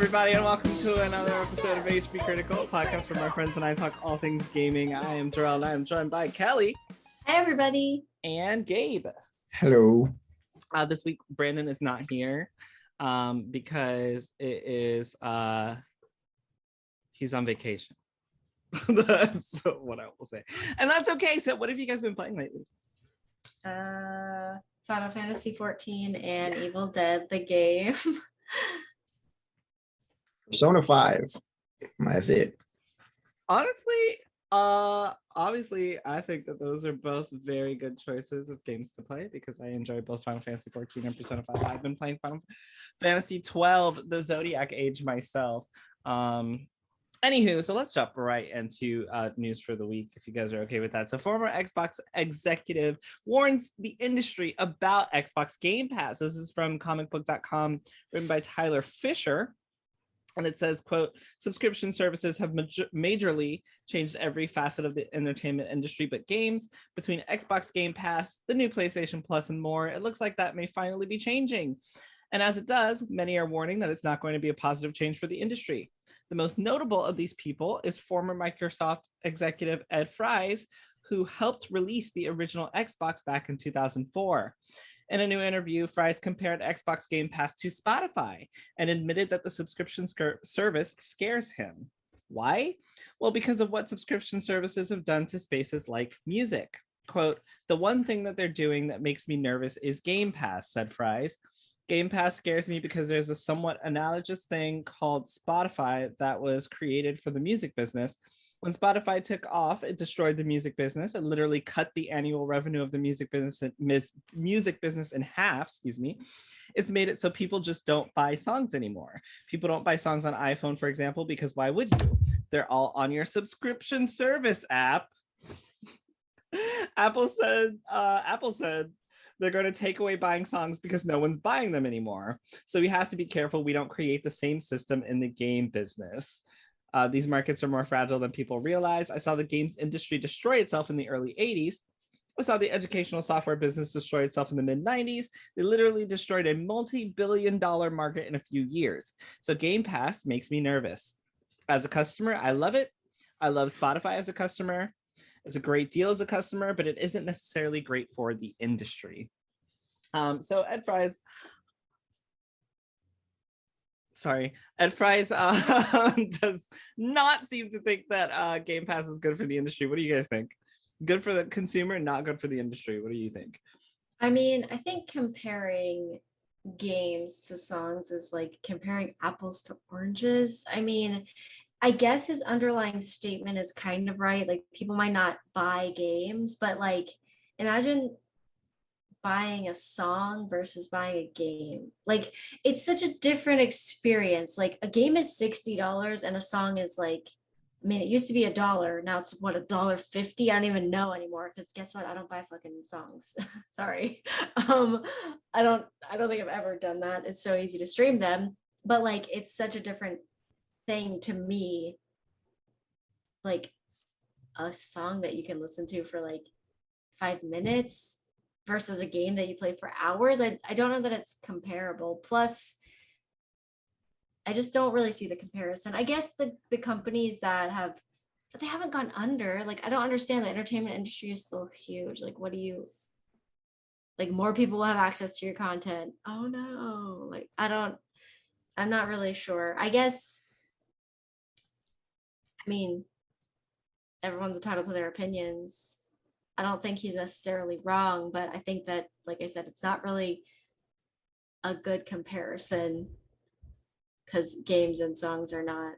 everybody, and welcome to another episode of HP Critical, a podcast where my friends and I talk all things gaming. I am Jerel, and I am joined by Kellie. Hi, everybody. And Gabe. Hello. This week, Brandon is not here because it is he's on vacation. That's what I will say. And that's okay. So what have you guys been playing lately? Final Fantasy 14 and Evil Dead, the game. Persona 5. That's it. Honestly, obviously, I think that those are both very good choices of games to play because I enjoy both Final Fantasy 14 and Persona 5. I've been playing Final Fantasy 12, the Zodiac Age myself. Anywho, so let's jump right into news for the week, if you guys are okay with that. So former Xbox executive warns the industry about Xbox Game Pass. This is from comicbook.com, written by Tyler Fisher. And it says, quote, subscription services have majorly changed every facet of the entertainment industry, but games. Between Xbox Game Pass, the new PlayStation Plus, and more, it looks like that may finally be changing. And as it does, many are warning that it's not going to be a positive change for the industry. The most notable of these people is former Microsoft executive Ed Fries, who helped release the original Xbox back in 2004. In a new interview, Fries compared Xbox Game Pass to Spotify and admitted that the subscription service scares him. Why? Well, because of what subscription services have done to spaces like music. Quote, the one thing that they're doing that makes me nervous is Game Pass, said Fries. Game Pass scares me because there's a somewhat analogous thing called Spotify that was created for the music business. When Spotify took off, it destroyed the music business. It literally cut the annual revenue of the music business in half, It's made it so people just don't buy songs anymore. People don't buy songs on iPhone, for example, because why would you? They're all on your subscription service app. Apple said they're going to take away buying songs because no one's buying them anymore. So we have to be careful we don't create the same system in the game business. These markets are more fragile than people realize. I saw the games industry destroy itself in the early 80s. I saw the educational software business destroy itself in the mid-90s. They literally destroyed a multi-billion-dollar market in a few years. So Game Pass makes me nervous. As a customer, I love it. I love Spotify as a customer. It's a great deal as a customer, but it isn't necessarily great for the industry. So Ed Fries does not seem to think that Game Pass is good for the industry. What do you guys think? Good for the consumer, not good for the industry. What do you think? I mean, I think comparing games to songs is like comparing apples to oranges. I mean, I guess his underlying statement is kind of right. Like, people might not buy games, but like, imagine buying a song versus buying a game. Like, it's such a different experience. Like, a game is $60 and a song is like, I mean, it used to be $1. Now it's what, $1.50? I don't even know anymore, because guess what? I don't buy fucking songs. Sorry. I don't think I've ever done that. It's so easy to stream them, but like, it's such a different thing to me, like a song that you can listen to for like 5 minutes versus a game that you play for hours. I don't know that it's comparable. Plus, I just don't really see the comparison. I guess the companies that they haven't gone under. Like, I don't understand. The entertainment industry is still huge. Like, what do you, like, more people will have access to your content? Oh no. Like, I'm not really sure. I guess, I mean, everyone's entitled to their opinions. I don't think he's necessarily wrong, but I think that, like I said, it's not really a good comparison because games and songs are not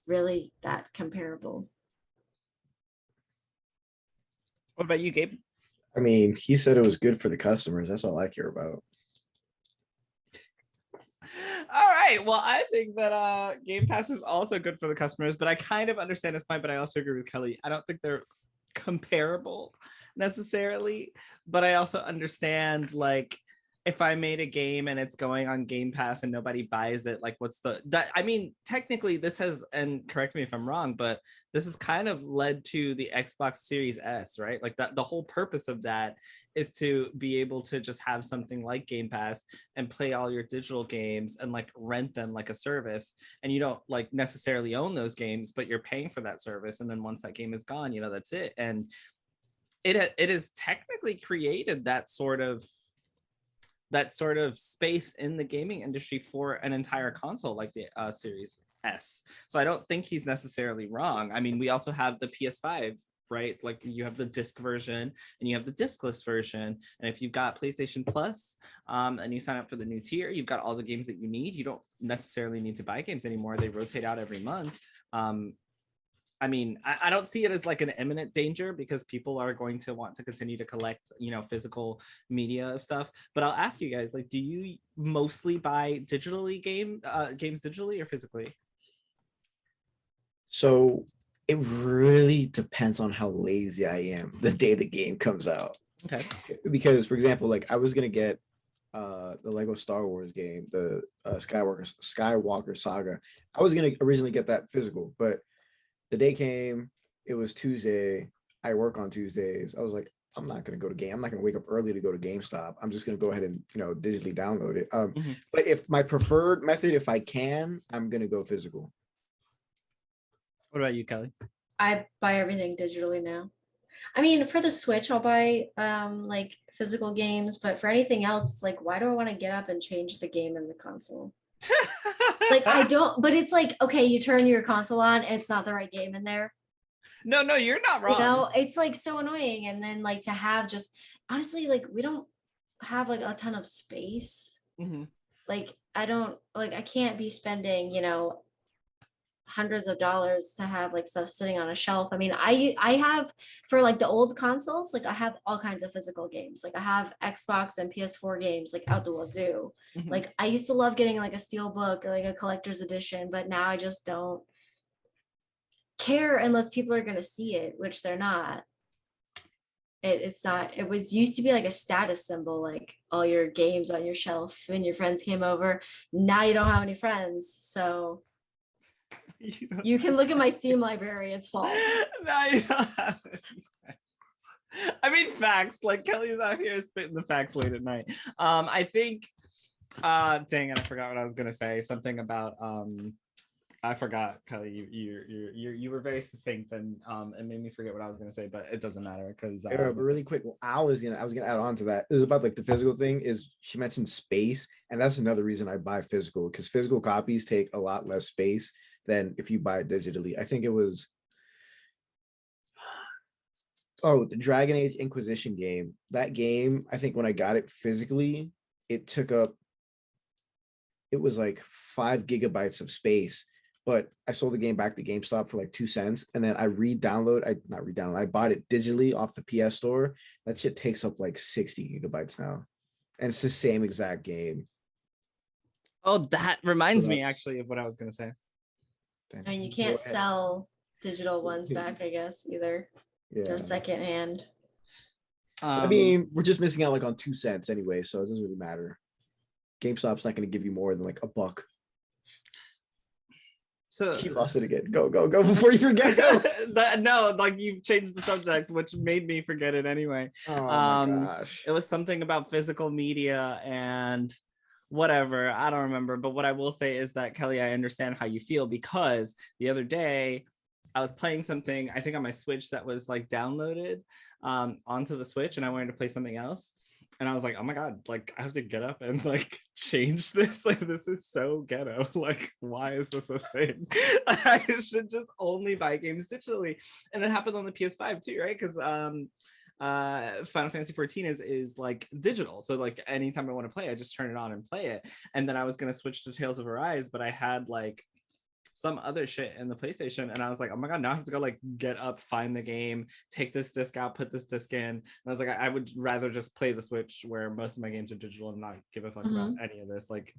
really that comparable. What about you, Gabe? I mean, he said it was good for the customers. That's all I care about. All right. Well, I think that Game Pass is also good for the customers, but I kind of understand his point, but I also agree with Kelly. I don't think they're comparable necessarily, but I also understand, like, if I made a game and it's going on Game Pass and nobody buys it, like what's I mean, technically this has, and correct me if I'm wrong, but this has kind of led to the Xbox Series S, right? Like that the whole purpose of that is to be able to just have something like Game Pass and play all your digital games and like rent them like a service. And you don't like necessarily own those games, but you're paying for that service. And then once that game is gone, that's it. And it has technically created that sort of space in the gaming industry for an entire console like the Series S. So I don't think he's necessarily wrong. I mean, we also have the PS5, right? Like you have the disc version and you have the discless version. And if you've got PlayStation Plus and you sign up for the new tier, you've got all the games that you need. You don't necessarily need to buy games anymore. They rotate out every month. I mean, I don't see it as like an imminent danger because people are going to want to continue to collect, physical media stuff. But I'll ask you guys, like, do you mostly buy games digitally or physically? So it really depends on how lazy I am the day the game comes out. Okay. Because, for example, like I was gonna get the Lego Star Wars game, the Skywalker Saga. I was gonna originally get that physical, but the day came, it was Tuesday. I work on Tuesdays. I was like, I'm not going to go to game. I'm not going to wake up early to go to GameStop. I'm just going to go ahead and, digitally download it. But if my preferred method, if I can, I'm going to go physical. What about you, Kelly? I buy everything digitally now. I mean, for the Switch, I'll buy like physical games, but for anything else, it's like, why do I want to get up and change the game in the console? Like I don't, but it's like, okay, you turn your console on and it's not the right game in there. No, you're not wrong. It's like so annoying. And then like to have just honestly, like we don't have like a ton of space. Like I can't be spending, hundreds of dollars to have like stuff sitting on a shelf. I mean, I have for like the old consoles, like I have all kinds of physical games. Like I have Xbox and PS4 games like out the wazoo. Like I used to love getting like a steel book or like a collector's edition, but now I just don't care unless people are going to see it, which they're not. It's not, it was used to be like a status symbol, like all your games on your shelf when your friends came over. Now you don't have any friends, so you can look at my Steam library. It's full. No, you don't have it. I mean, facts. Like Kelly's out here spitting the facts late at night. I think. Dang it! I forgot what I was gonna say. Something about. I forgot, Kelly. You were very succinct and it made me forget what I was gonna say, but it doesn't matter because. But really quick, I was gonna add on to that. It was about like the physical thing. Is she mentioned space, and that's another reason I buy physical because physical copies take a lot less space than if you buy it digitally. I think it was the Dragon Age Inquisition game. That game, I think when I got it physically, it was like 5 gigabytes of space. But I sold the game back to GameStop for like 2 cents. And then I I bought it digitally off the PS store. That shit takes up like 60 gigabytes now. And it's the same exact game. Oh, that reminds me actually of what I was gonna say. I mean, you can't sell digital ones back, I guess, either. Yeah. They're secondhand. I mean, we're just missing out like on 2 cents anyway, so it doesn't really matter. GameStop's not going to give you more than like $1. So he lost it again. Go before you forget. Go. No, like you've changed the subject, which made me forget it anyway. Oh my gosh. It was something about physical media and whatever. I don't remember. But what I will say is that, Kelly, I understand how you feel because the other day I was playing something, I think on my Switch that was like downloaded onto the Switch and I wanted to play something else. And I was like, oh my God, like I have to get up and like change this. Like, this is so ghetto. Like, why is this a thing? I should just only buy games digitally. And it happened on the PS5 too, right? Because Final Fantasy 14 is like digital. So like anytime I want to play, I just turn it on and play it. And then I was gonna switch to Tales of Arise, but I had like some other shit in the PlayStation, and I was like, oh my God, now I have to go like get up, find the game, take this disc out, put this disc in. And I was like, I would rather just play the Switch where most of my games are digital and not give a fuck about any of this. Like,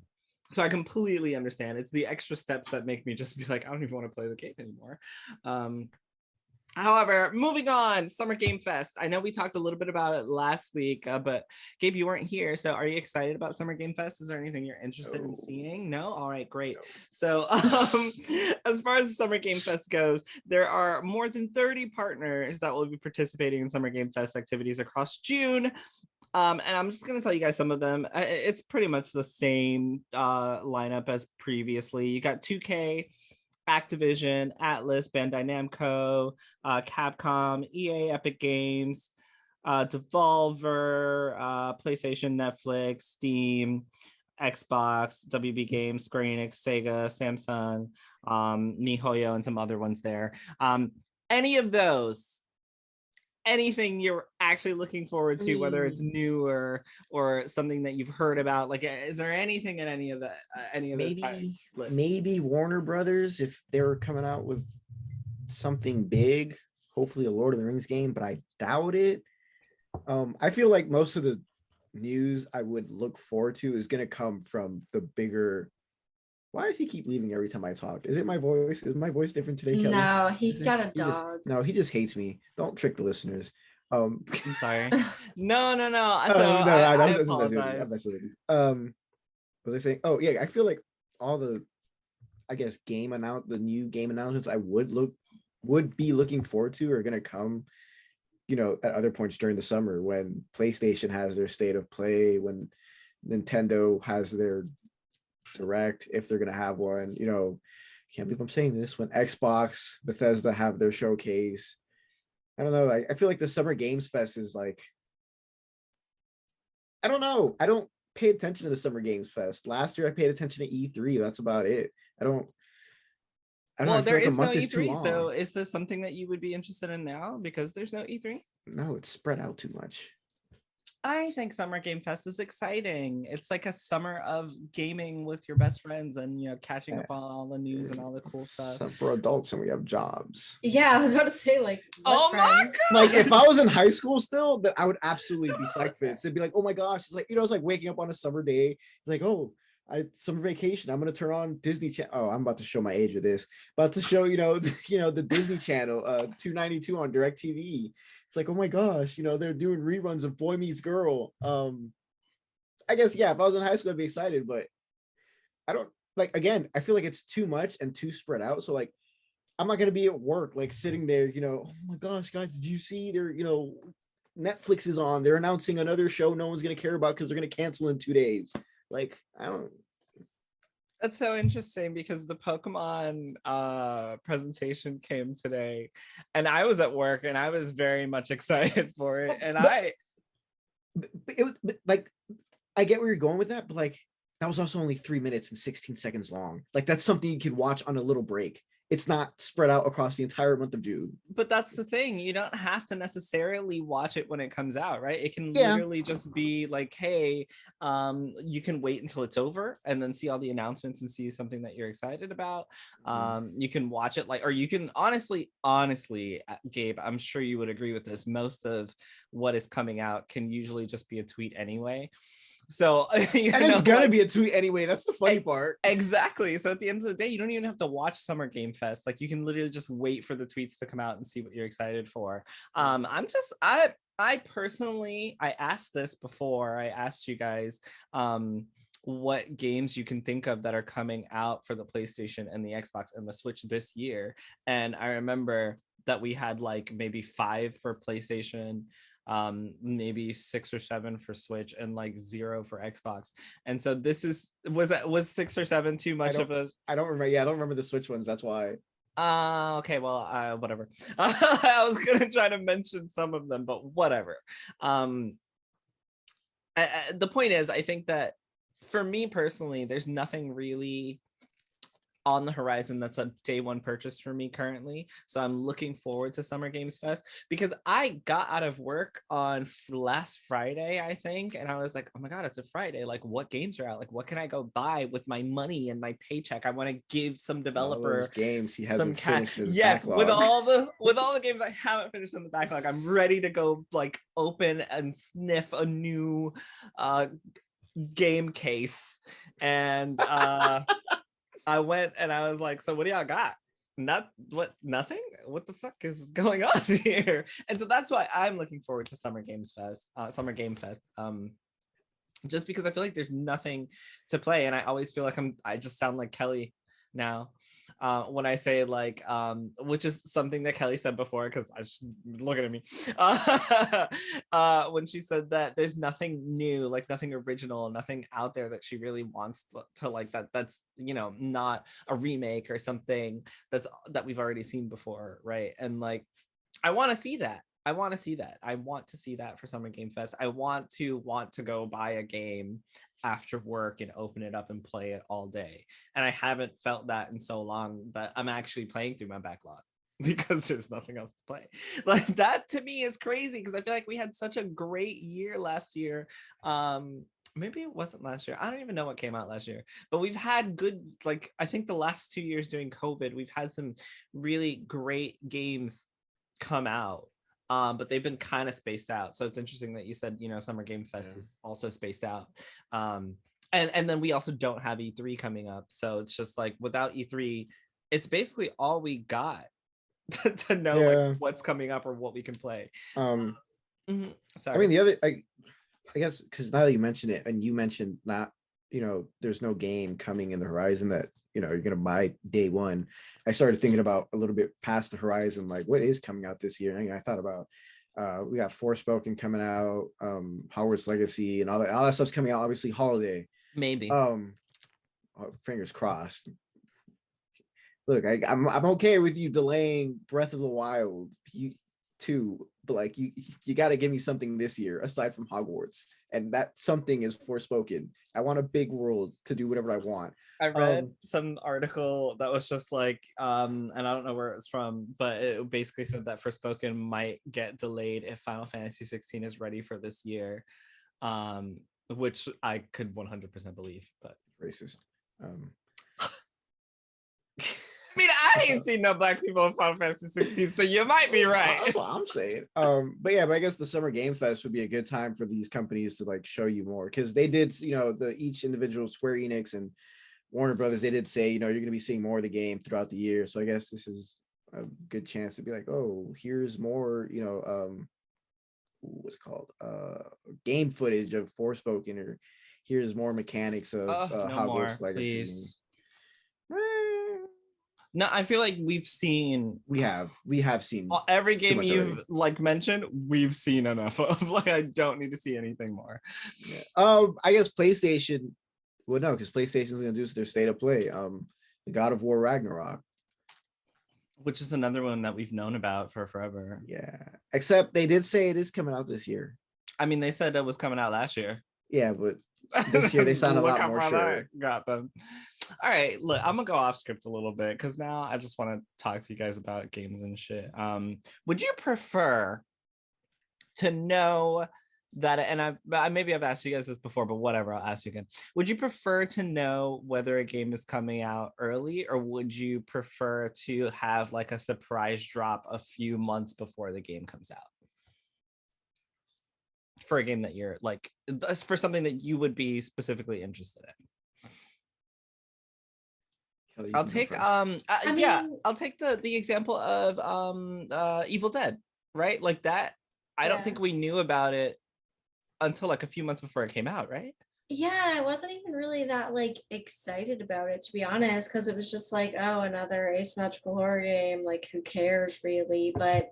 so I completely understand. It's the extra steps that make me just be like, I don't even want to play the game anymore. However, moving on, Summer Game Fest. I know we talked a little bit about it last week, but Gabe, you weren't here. So are you excited about Summer Game Fest? Is there anything you're interested in seeing? No? All right, great. No. So as far as Summer Game Fest goes, there are more than 30 partners that will be participating in Summer Game Fest activities across June. And I'm just going to tell you guys some of them. It's pretty much the same lineup as previously. You got 2K, Activision, Atlas, Bandai Namco, Capcom, EA, Epic Games, Devolver, PlayStation, Netflix, Steam, Xbox, WB Games, Square Enix, Sega, Samsung, MiHoYo, and some other ones there. Any of those, anything you're actually looking forward to, whether it's new or something that you've heard about, like, is there anything in any of that maybe Warner Brothers, if they're coming out with something big, hopefully a Lord of the Rings game, but I doubt it. I feel like most of the news I would look forward to is going to come from the bigger. Why does he keep leaving every time I talk? Is it my voice? Is my voice different today, Kellie? No, he got a dog. He just hates me. Don't trick the listeners. I'm sorry. No. So no, I apologize. What was I saying? Oh yeah, I feel like all the, I guess, the new game announcements I would be looking forward to are gonna come, at other points during the summer when PlayStation has their state of play, when Nintendo has their direct, if they're gonna have one. Can't believe I'm saying this, when Xbox, Bethesda have their showcase. I don't know. I feel like the Summer Games Fest is like, I don't know. I don't pay attention to the Summer Games Fest. Last year I paid attention to E3. That's about it. I don't well, know, there is no is E3. So is this something that you would be interested in now because there's no E3? No, it's spread out too much. I think Summer Game Fest is exciting. It's like a summer of gaming with your best friends and catching up on all the news and all the cool stuff. We're adults and we have jobs. Yeah, I was about to say, like, oh my God! Like, if I was in high school still, then I would absolutely be psyched for this. It'd be like, oh my gosh, it's like, it's like waking up on a summer day. It's like, oh, summer vacation. I'm gonna turn on Disney Channel. Oh, I'm about to show my age with this. About to show the Disney Channel 292 on DirecTV. It's like, oh my gosh, they're doing reruns of Boy Meets Girl. I guess, yeah, if I was in high school, I'd be excited, but I don't, like, again, I feel like it's too much and too spread out. So like, I'm not gonna be at work like sitting there, oh my gosh, guys, did you see their, Netflix is on, they're announcing another show no one's gonna care about because they're gonna cancel in 2 days. Like, I don't. That's so interesting because the Pokemon presentation came today and I was at work and I was very much excited for it. And like, I get where you're going with that, but like, that was also only 3 minutes and 16 seconds long. Like, that's something you could watch on a little break. It's not spread out across the entire month of June. But that's the thing. You don't have to necessarily watch it when it comes out, right? It can literally just be like, hey, you can wait until it's over and then see all the announcements and see something that you're excited about. You can watch it or you can honestly, Gabe, I'm sure you would agree with this. Most of what is coming out can usually just be a tweet anyway. So it's gonna be a tweet anyway. That's the funny part. Exactly. So at the end of the day, you don't even have to watch Summer Game Fest. Like, you can literally just wait for the tweets to come out and see what you're excited for. I personally, I asked this before. I asked you guys what games you can think of that are coming out for the PlayStation and the Xbox and the Switch this year. And I remember that we had like maybe 5 for PlayStation, maybe 6 or 7 for Switch, and like 0 for Xbox. And so this was 6 or 7 too much of a? I don't remember. Yeah, I don't remember the Switch ones. That's why. Okay, well, whatever. I was gonna try to mention some of them, but whatever. The point is, I think that for me personally, there's nothing really on the horizon that's a day one purchase for me currently. So I'm looking forward to Summer Games Fest because I got out of work on last Friday, I think, and I was like, oh my God, it's a Friday. Like, what games are out? Like, what can I go buy with my money and my paycheck? I want to give some developer games he hasn't finished his backlog. with all the games I haven't finished in the backlog, I'm ready to go like open and sniff a new game case. And I went and I was like, so what do y'all got? Nothing? what the fuck is going on here? And so that's why I'm looking forward to Summer Game Fest. Just because I feel like there's nothing to play, and I always feel like I just sound like Kellie now when I say like which is something that Kellie said before, because I just looking at me when she said that there's nothing new, like nothing original, nothing out there that she really wants to like that's not a remake or something that we've already seen before, right? And like I want to see that. I want to see that for Summer Game Fest. I want to go buy a game after work and open it up and play it all day. And I haven't felt that in so long that I'm actually playing through my backlog because there's nothing else to play. Like that to me is crazy, because I feel like we had such a great year last year. Maybe it wasn't last year. I don't even know what came out last year, but we've had good, like I think the last 2 years during COVID, we've had some really great games come out. But they've been kind of spaced out. So it's interesting that you said, Summer Game Fest is also spaced out. And then we also don't have E3 coming up. So it's just like without E3, it's basically all we got to know like what's coming up or what we can play. Sorry. I mean, the other, I guess, because now that you mentioned it, and you mentioned not, there's no game coming in the horizon that, you're going to buy day one. I started thinking about a little bit past the horizon, like what is coming out this year. And I thought about, we got Forspoken coming out, Hogwarts Legacy and all that stuff's coming out, obviously holiday. Maybe. Fingers crossed. Look, I'm okay with you delaying Breath of the Wild too, but like you got to give me something this year aside from Hogwarts, and that something is Forspoken. I want a big world to do whatever I want. I read some article that was just like and I don't know where it's from, but it basically said that Forspoken might get delayed if Final Fantasy 16 is ready for this year, which I could 100% believe. But racist. I mean, I ain't seen no black people in Final Fantasy 16, so you might be right. That's what I'm saying. But I guess the Summer Game Fest would be a good time for these companies to like show you more, because they did, each individual Square Enix and Warner Brothers, they did say, you're going to be seeing more of the game throughout the year. So I guess this is a good chance to be like, oh, here's more, what's it called? Game footage of Forspoken, or here's more mechanics of Hogwarts Legacy. Please. No, I feel like we have seen every game you've like mentioned. We've seen enough of. Like, I don't need to see anything more. Yeah. I guess PlayStation. Well, no, because PlayStation's gonna do their state of play. The God of War Ragnarok, which is another one that we've known about for forever. Yeah, except they did say it is coming out this year. I mean, they said it was coming out last year. Yeah, but this year they sound a lot more sure. Got them. All right, look, I'm gonna go off script a little bit because now I just want to talk to you guys about games and shit. Would you prefer to know that, and I've asked you guys this before, but whatever, I'll ask you again. Would you prefer to know whether a game is coming out early, or would you prefer to have like a surprise drop a few months before the game comes out? For a game that you're like, for something that you would be specifically interested in. Kellie, I'll take I'll take the example of Evil Dead, right? Like that. I don't think we knew about it until like a few months before it came out, right? Yeah, I wasn't even really that like excited about it, to be honest, because it was just like, oh, another asymmetrical horror game, like who cares really? But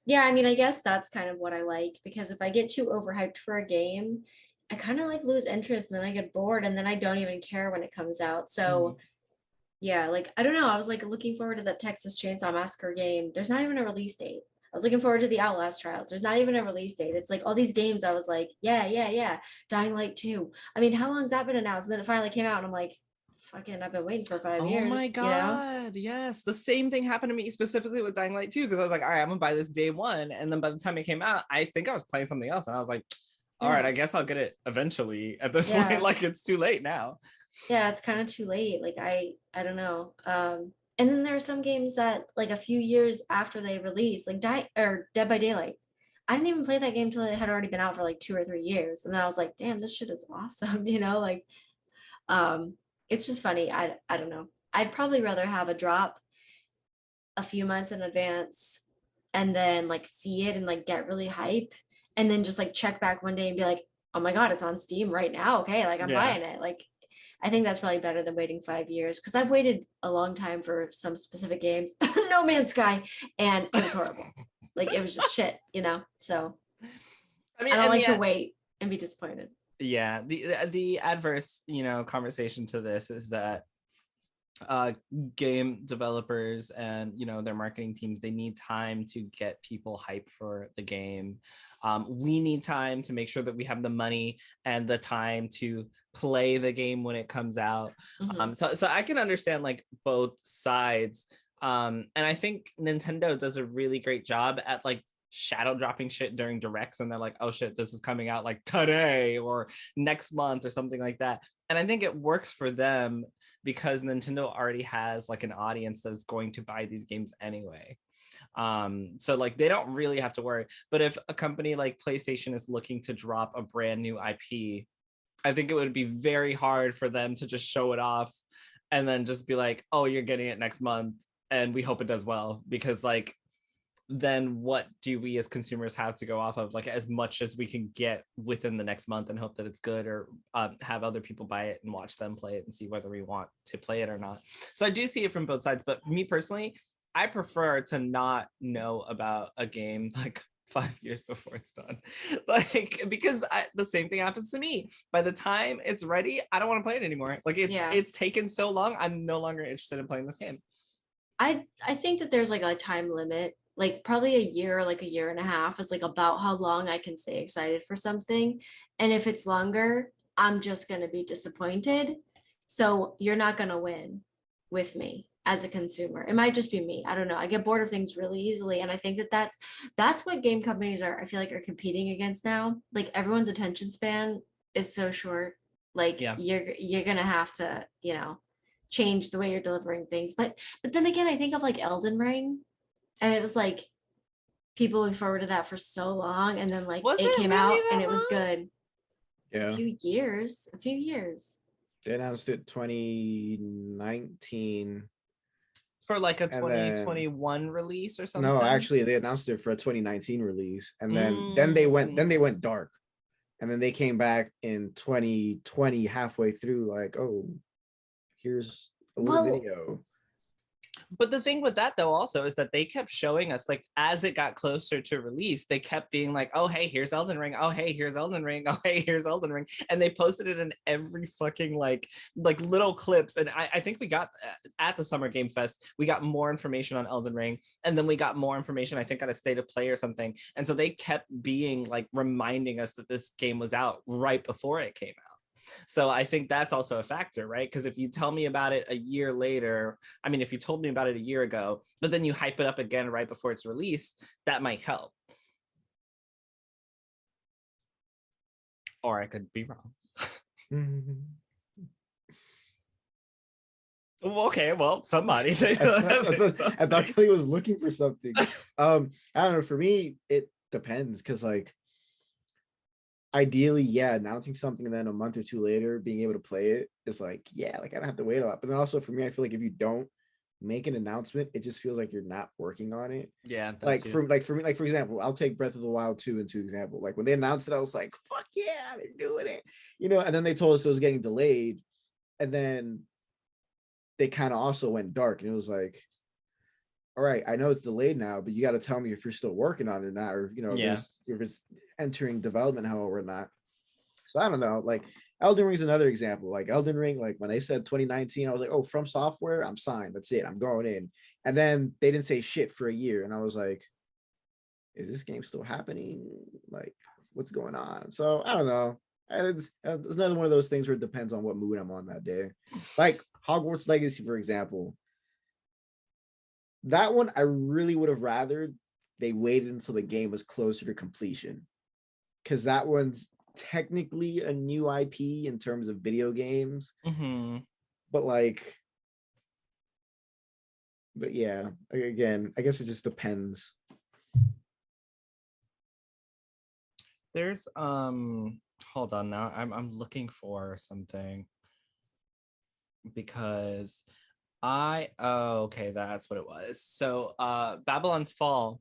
yeah, I mean, I guess that's kind of what I like, because if I get too overhyped for a game, I kind of like lose interest, and then I get bored, and then I don't even care when it comes out. So yeah, like I don't know, I was like looking forward to that Texas Chainsaw Massacre game. There's not even a release date. I was looking forward to the Outlast trials. There's not even a release date. It's like all these games I was like, yeah. Dying Light 2. I mean, how long's that been announced? And then it finally came out, and I'm like, fucking, I've been waiting for 5 years. Oh my God, yes. The same thing happened to me specifically with Dying Light 2, because I was like, all right, I'm gonna buy this day one. And then by the time it came out, I think I was playing something else. And I was like, all right, I guess I'll get it eventually at this point. Like, it's too late now. Yeah, it's kind of too late. Like, I don't know. And then there are some games that like a few years after they release, like Dead by Daylight. I didn't even play that game till it had already been out for like 2 or 3 years. And then I was like, damn, this shit is awesome. Like, it's just funny. I don't know. I'd probably rather have a drop a few months in advance and then like see it and like get really hype and then just like check back one day and be like, oh my God, it's on Steam right now. Okay, like I'm buying it. Like I think that's probably better than waiting 5 years because I've waited a long time for some specific games. No Man's Sky, and it was horrible. Like it was just shit, you know. So I mean, I don't and like the to wait and be disappointed. yeah, the adverse, conversation to this is that game developers and their marketing teams, they need time to get people hype for the game. We need time to make sure that we have the money and the time to play the game when it comes out. So I can understand like both sides, and I think Nintendo does a really great job at like shadow dropping shit during directs, and they're like, oh shit, this is coming out like today or next month or something like that. And I think it works for them because Nintendo already has like an audience that's going to buy these games anyway. So like they don't really have to worry. But if a company like PlayStation is looking to drop a brand new IP, I think it would be very hard for them to just show it off and then just be like, oh, you're getting it next month and we hope it does well, because like then what do we as consumers have to go off of? Like as much as we can get within the next month and hope that it's good, or have other people buy it and watch them play it and see whether we want to play it or not. So I do see it from both sides, but me personally, I prefer to not know about a game like 5 years before it's done. Like, because the same thing happens to me. By the time it's ready, I don't want to play it anymore. Like it's taken so long, I'm no longer interested in playing this game. I think that there's like a time limit, like probably a year, like a year and a half is like about how long I can stay excited for something. And if it's longer, I'm just going to be disappointed. So you're not going to win with me as a consumer. It might just be me. I don't know. I get bored of things really easily. And I think that that's what game companies are, I feel like, are competing against now. Like everyone's attention span is so short. Like you're going to have to, change the way you're delivering things. But then again, I think of like Elden Ring, and it was like people looked forward to that for so long, and then like it came out and it was good. Yeah. A few years. They announced it 2019 for like a 2021 release or something. No, actually they announced it for a 2019 release, and then they went dark, and then they came back in 2020 halfway through like, oh, here's a little video. But the thing with that though also is that they kept showing us, like as it got closer to release, they kept being like, oh hey, here's Elden Ring, oh hey, here's Elden Ring, oh hey, here's Elden Ring, and they posted it in every fucking like little clips. And I think we got at the Summer Game Fest, we got more information on Elden Ring, and then we got more information I think at a State of Play or something. And so they kept being like reminding us that this game was out right before it came out. So I think that's also a factor, right? Because if you tell me about it a year later, I mean, if you told me about it a year ago, but then you hype it up again right before its release, that might help. Or I could be wrong. Okay, well, somebody say that. I thought Kellie was looking for something. I don't know. For me, it depends, because like ideally, yeah, announcing something and then a month or two later being able to play it is like, yeah, like I don't have to wait a lot. But then also for me, I feel like if you don't make an announcement, it just feels like you're not working on it. Yeah. Like for me, like for example, I'll take Breath of the Wild 2 into example. Like when they announced it, I was like, fuck yeah, they're doing it. And then they told us it was getting delayed. And then they kind of also went dark, and it was like, all right, I know it's delayed now, but you got to tell me if you're still working on it or not, or if it's entering development hell or not. So I don't know. Like Elden Ring is another example. Like Elden Ring, like when they said 2019, I was like, oh, From Software, I'm signed. That's it. I'm going in. And then they didn't say shit for a year, and I was like, is this game still happening? Like, what's going on? So I don't know. It's another one of those things where it depends on what mood I'm on that day. Like Hogwarts Legacy, for example. That one, I really would have rather they waited until the game was closer to completion, because that one's technically a new IP in terms of video games. But yeah, again, I guess it just depends. There's hold on now. I'm looking for something, because Okay, that's what it was. So Babylon's Fall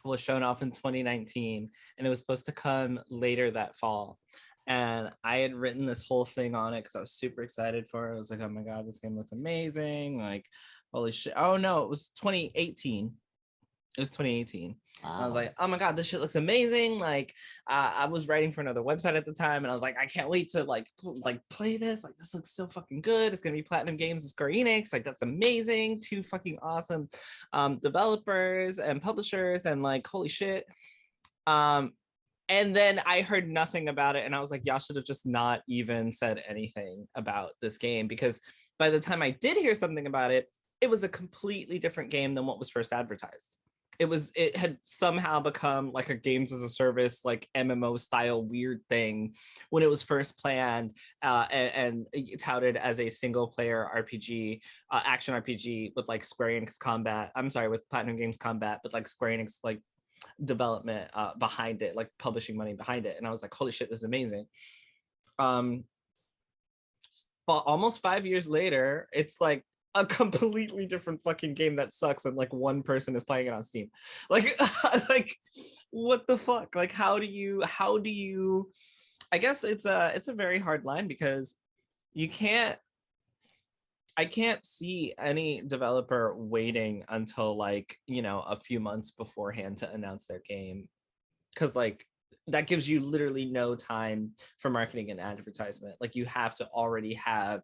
was shown off in 2019 and it was supposed to come later that fall. And I had written this whole thing on it because I was super excited for it. I was like, oh my God, this game looks amazing. Like, holy shit. Oh no, it was 2018. It was 2018. Wow. I was like, oh my God, this shit looks amazing. Like, I was writing for another website at the time, and I was like, I can't wait to like play this. Like, this looks so fucking good. It's gonna be Platinum Games and Square Enix. Like, that's amazing. Two fucking awesome developers and publishers, and like, holy shit. And then I heard nothing about it, and I was like, y'all should have just not even said anything about this game, because by the time I did hear something about it, it was a completely different game than what was first advertised. It had somehow become like a games as a service, like MMO style weird thing when it was first planned and touted as a single player RPG, action RPG with like Square Enix combat. I'm sorry, with Platinum Games combat, but like Square Enix like development behind it, like publishing money behind it. And I was like, holy shit, this is amazing. Almost 5 years later, it's like a completely different fucking game that sucks, and like one person is playing it on Steam. Like, like what the fuck? Like, how do you? I guess it's a very hard line because you can't. I can't see any developer waiting until like, you know, a few months beforehand to announce their game, because like that gives you literally no time for marketing and advertisement. Like, you have to already have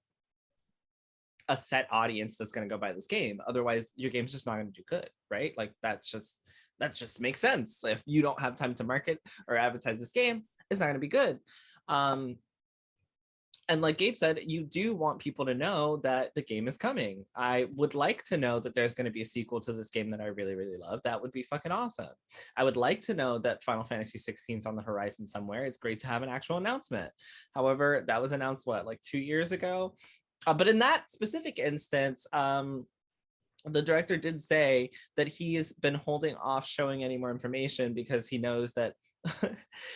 a set audience that's going to go buy this game, otherwise your game's just not going to do good, right? Like, that just makes sense. If you don't have time to market or advertise this game, it's not going to be good. And like Gabe said, you do want people to know that the game is coming. I would like to know that there's going to be a sequel to this game that I really, really love. That would be fucking awesome. I would like to know that Final Fantasy 16 is on the horizon somewhere. It's great to have an actual announcement. However, that was announced, what, like 2 years ago? But in that specific instance, the director did say that he's been holding off showing any more information because he knows that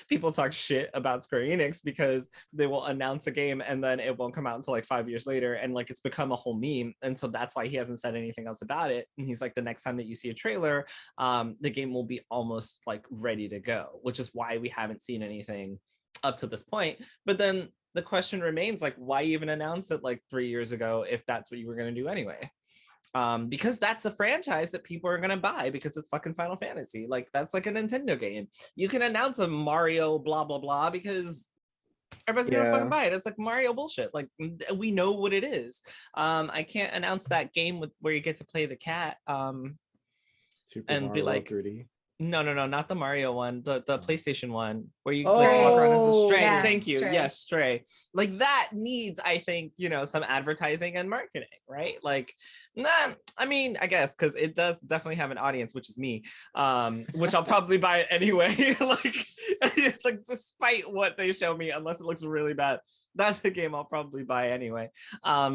people talk shit about Square Enix because they will announce a game and then it won't come out until like 5 years later, and like it's become a whole meme. And so that's why he hasn't said anything else about it. And he's like, the next time that you see a trailer, the game will be almost like ready to go, which is why we haven't seen anything up to this point. But then the question remains, like, why even announce it like 3 years ago if that's what you were going to do anyway? Because that's a franchise that people are going to buy because it's fucking Final Fantasy. Like, that's like a Nintendo game. You can announce a Mario blah blah blah because everybody's gonna fucking buy it. It's like Mario bullshit. Like, we know what it is. I can't announce that game where you get to play the cat Super and Mario be like, 3D. No, not the Mario one, the PlayStation one, where you Oh, like walk around as a stray. Yeah, Thank you. Stray. Yes, Stray. Like, that needs, I think, you know, some advertising and marketing, right? Like, I mean, I guess, because it does definitely have an audience, which is me, which I'll probably buy it anyway. like, despite what they show me, unless it looks really bad, that's a game I'll probably buy anyway. I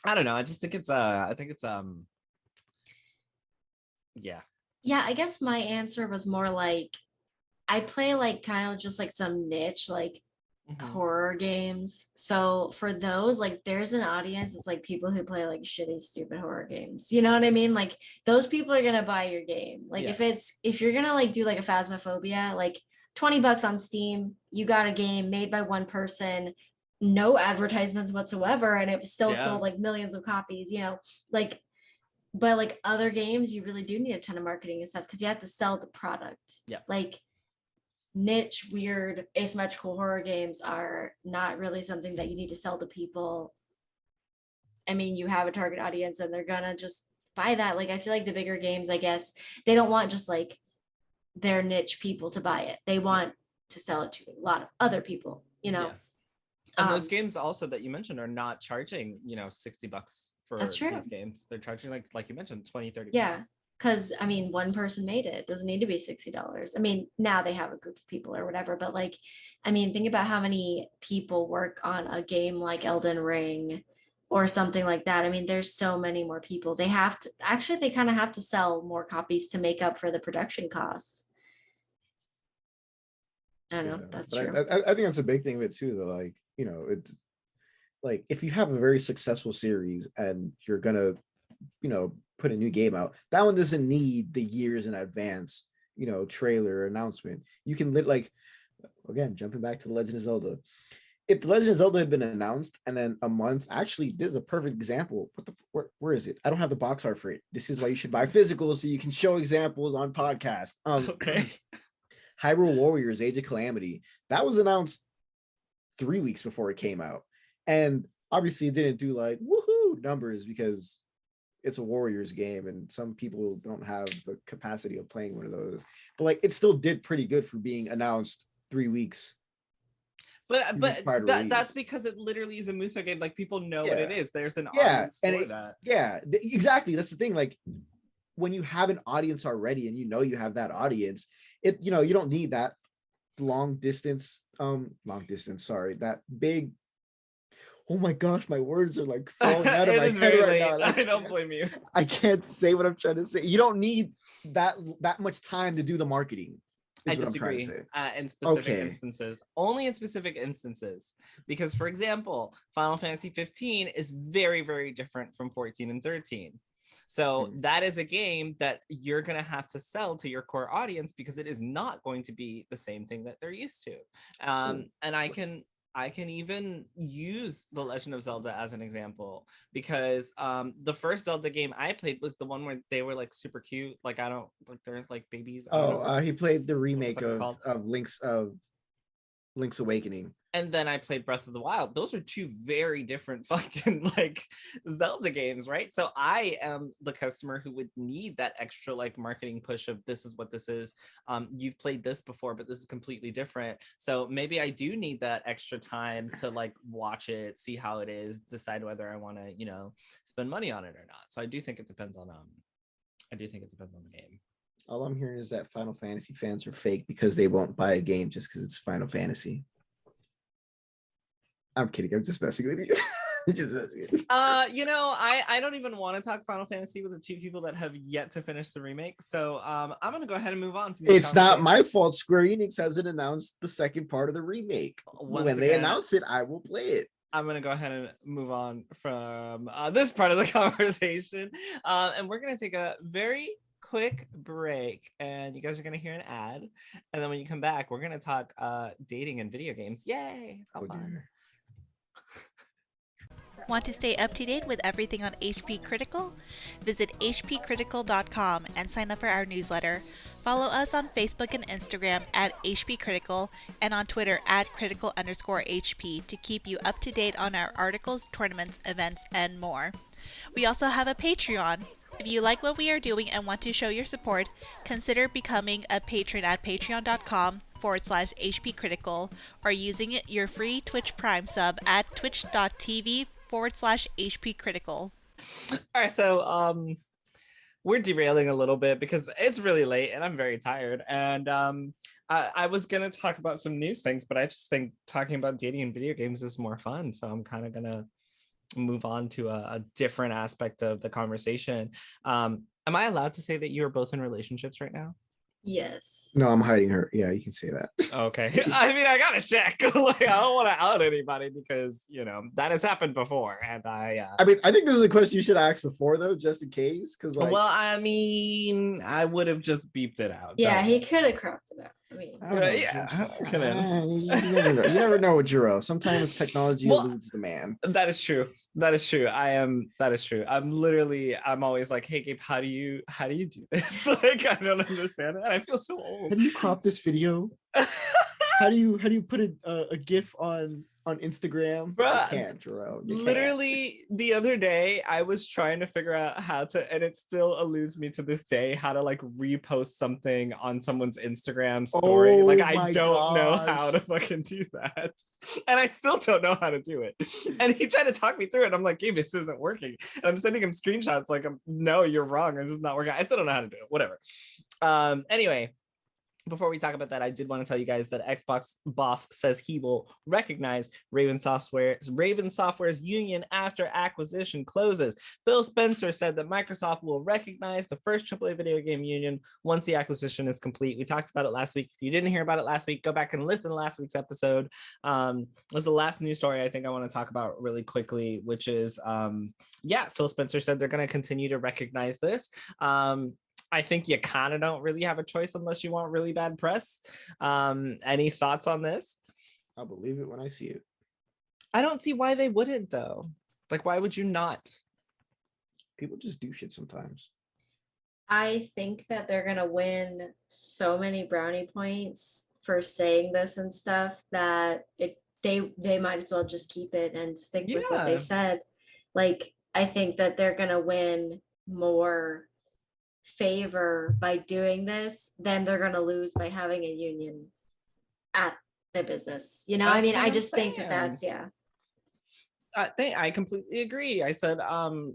don't know. I just think it's yeah. Yeah, I guess my answer was more like I play like kind of just like some niche like horror games. So for those, like there's an audience, it's like people who play like shitty, stupid horror games. You know what I mean? Like those people are gonna buy your game. Like if you're gonna like do like a Phasmophobia, like $20 on Steam, you got a game made by one person, no advertisements whatsoever, and it was still sold like millions of copies, you know, like. But like other games, you really do need a ton of marketing and stuff because you have to sell the product. Yeah. Like niche, weird, asymmetrical horror games are not really something that you need to sell to people. I mean, you have a target audience and they're gonna just buy that. Like, I feel like the bigger games, I guess, they don't want just like their niche people to buy it. They want to sell it to a lot of other people, you know? Yeah. And those games also that you mentioned are not charging, you know, $60 for these games. They're charging like you mentioned, 20, 30 yeah. Because I mean, one person made it. It doesn't need to be $60. I mean, now they have a group of people or whatever, but like, I mean, think about how many people work on a game like Elden Ring or something like that. I mean, there's so many more people. They have to actually, they kind of have to sell more copies to make up for the production costs. I don't know. That's true. I think that's a big thing of it too, though. Like, you know, like if you have a very successful series and you're gonna, put a new game out, that one doesn't need the years in advance, trailer announcement. You can like, again, jumping back to the Legend of Zelda. If the Legend of Zelda had been announced and then a month, actually, this is a perfect example. Where is it? I don't have the box art for it. This is why you should buy physical so you can show examples on podcast. Okay. Hyrule Warriors: Age of Calamity, that was announced 3 weeks before it came out, and obviously it didn't do like woohoo numbers because it's a Warriors game and some people don't have the capacity of playing one of those. But like it still did pretty good for being announced 3 weeks. But that's because it literally is a Muso game. Like people know what it is. There's an audience for that. Yeah, exactly. That's the thing. Like when you have an audience already and you have that audience, you don't need that long distance, sorry, that big. Oh my gosh, my words are like falling out of my head right now. I don't blame you. I can't say what I'm trying to say. You don't need that much time to do the marketing. I disagree in specific instances, only in specific instances, because for example, Final Fantasy 15 is very, very different from 14 and 13. So that is a game that you're going to have to sell to your core audience because it is not going to be the same thing that they're used to. And I can even use The Legend of Zelda as an example because the first Zelda game I played was the one where they were like super cute. Like they're like babies. He played the remake of Link's Awakening. And then I played Breath of the Wild. Those are two very different fucking like Zelda games, right? So I am the customer who would need that extra like marketing push of this is what this is. You've played this before, but this is completely different. So maybe I do need that extra time to like watch it, see how it is, decide whether I want to, spend money on it or not. So I do think it depends on the game. All I'm hearing is that Final Fantasy fans are fake because they won't buy a game just because it's Final Fantasy. I'm kidding. I'm just messing with you. I don't even want to talk Final Fantasy with the two people that have yet to finish the remake. So I'm gonna go ahead and move on. It's not my fault. Square Enix hasn't announced the second part of the remake. When they announce it, I will play it. I'm gonna go ahead and move on from this part of the conversation, and we're gonna take a very quick break, and you guys are gonna hear an ad, and then when you come back, we're gonna talk dating and video games. Yay! How fun. Want to stay up to date with everything on HP Critical? Visit hpcritical.com and sign up for our newsletter. Follow us on Facebook and Instagram at HP Critical and on Twitter at critical_HP to keep you up to date on our articles, tournaments, events, and more. We also have a Patreon. If you like what we are doing and want to show your support, consider becoming a patron at patreon.com/HP Critical or using your free Twitch Prime sub at twitch.tv/HP Critical. All right, so we're derailing a little bit because it's really late and I'm very tired. And I was gonna talk about some news things, but I just think talking about dating and video games is more fun. So I'm kind of gonna move on to a different aspect of the conversation. Am I allowed to say that you are both in relationships right now? Yes. No, I'm hiding her. Yeah, you can say that. Okay. I mean, I gotta check. Like, I don't want to out anybody because that has happened before, and I mean, I think this is a question you should ask before though, just in case. Because well, I mean, I would have just beeped it out. Yeah, he could have cropped it out. I mean, you never know with Jerel. Sometimes technology eludes the man. That is true. That is true. I'm always like, hey Gabe, how do you do this? Like, I don't understand it. And I feel so old. How do you crop this video? How do you put a GIF on Instagram? Bruh, you can't, Jerel. Literally the other day I was trying to figure out how to, and it still eludes me to this day, how to like repost something on someone's Instagram story. Like I don't know how to fucking do that. And I still don't know how to do it. And he tried to talk me through it. I'm like, Gabe, this isn't working. And I'm sending him screenshots like, no, you're wrong. This is not working. I still don't know how to do it. Whatever. Anyway, before we talk about that, I did want to tell you guys that Xbox boss says he will recognize Raven Software's union after acquisition closes. Phil Spencer said that Microsoft will recognize the first AAA video game union once the acquisition is complete. We talked about it last week. If you didn't hear about it last week, go back and listen to last week's episode. It was the last news story I think I want to talk about really quickly, which is, Phil Spencer said they're going to continue to recognize this. I think you kind of don't really have a choice unless you want really bad press. Any thoughts on this? I'll believe it when I see it. I don't see why they wouldn't, though. Like, why would you not? People just do shit sometimes. I think that they're gonna win so many brownie points for saying this and stuff that they might as well just keep it and stick with what Yeah. they've said. Like, I think that they're gonna win more favor by doing this than they're gonna lose by having a union at the business. You know, I That's mean, what I I'm just think that saying. that's I completely agree. I said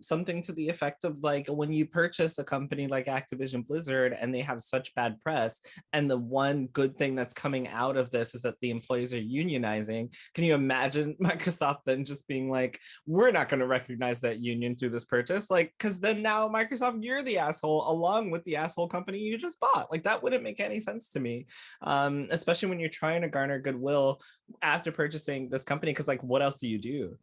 something to the effect of like, when you purchase a company like Activision Blizzard and they have such bad press, and the one good thing that's coming out of this is that the employees are unionizing. Can you imagine Microsoft then just being like, we're not going to recognize that union through this purchase? Like, because then now Microsoft, you're the asshole along with the asshole company you just bought. Like, that wouldn't make any sense to me, especially when you're trying to garner goodwill after purchasing this company, because like, what else do you do?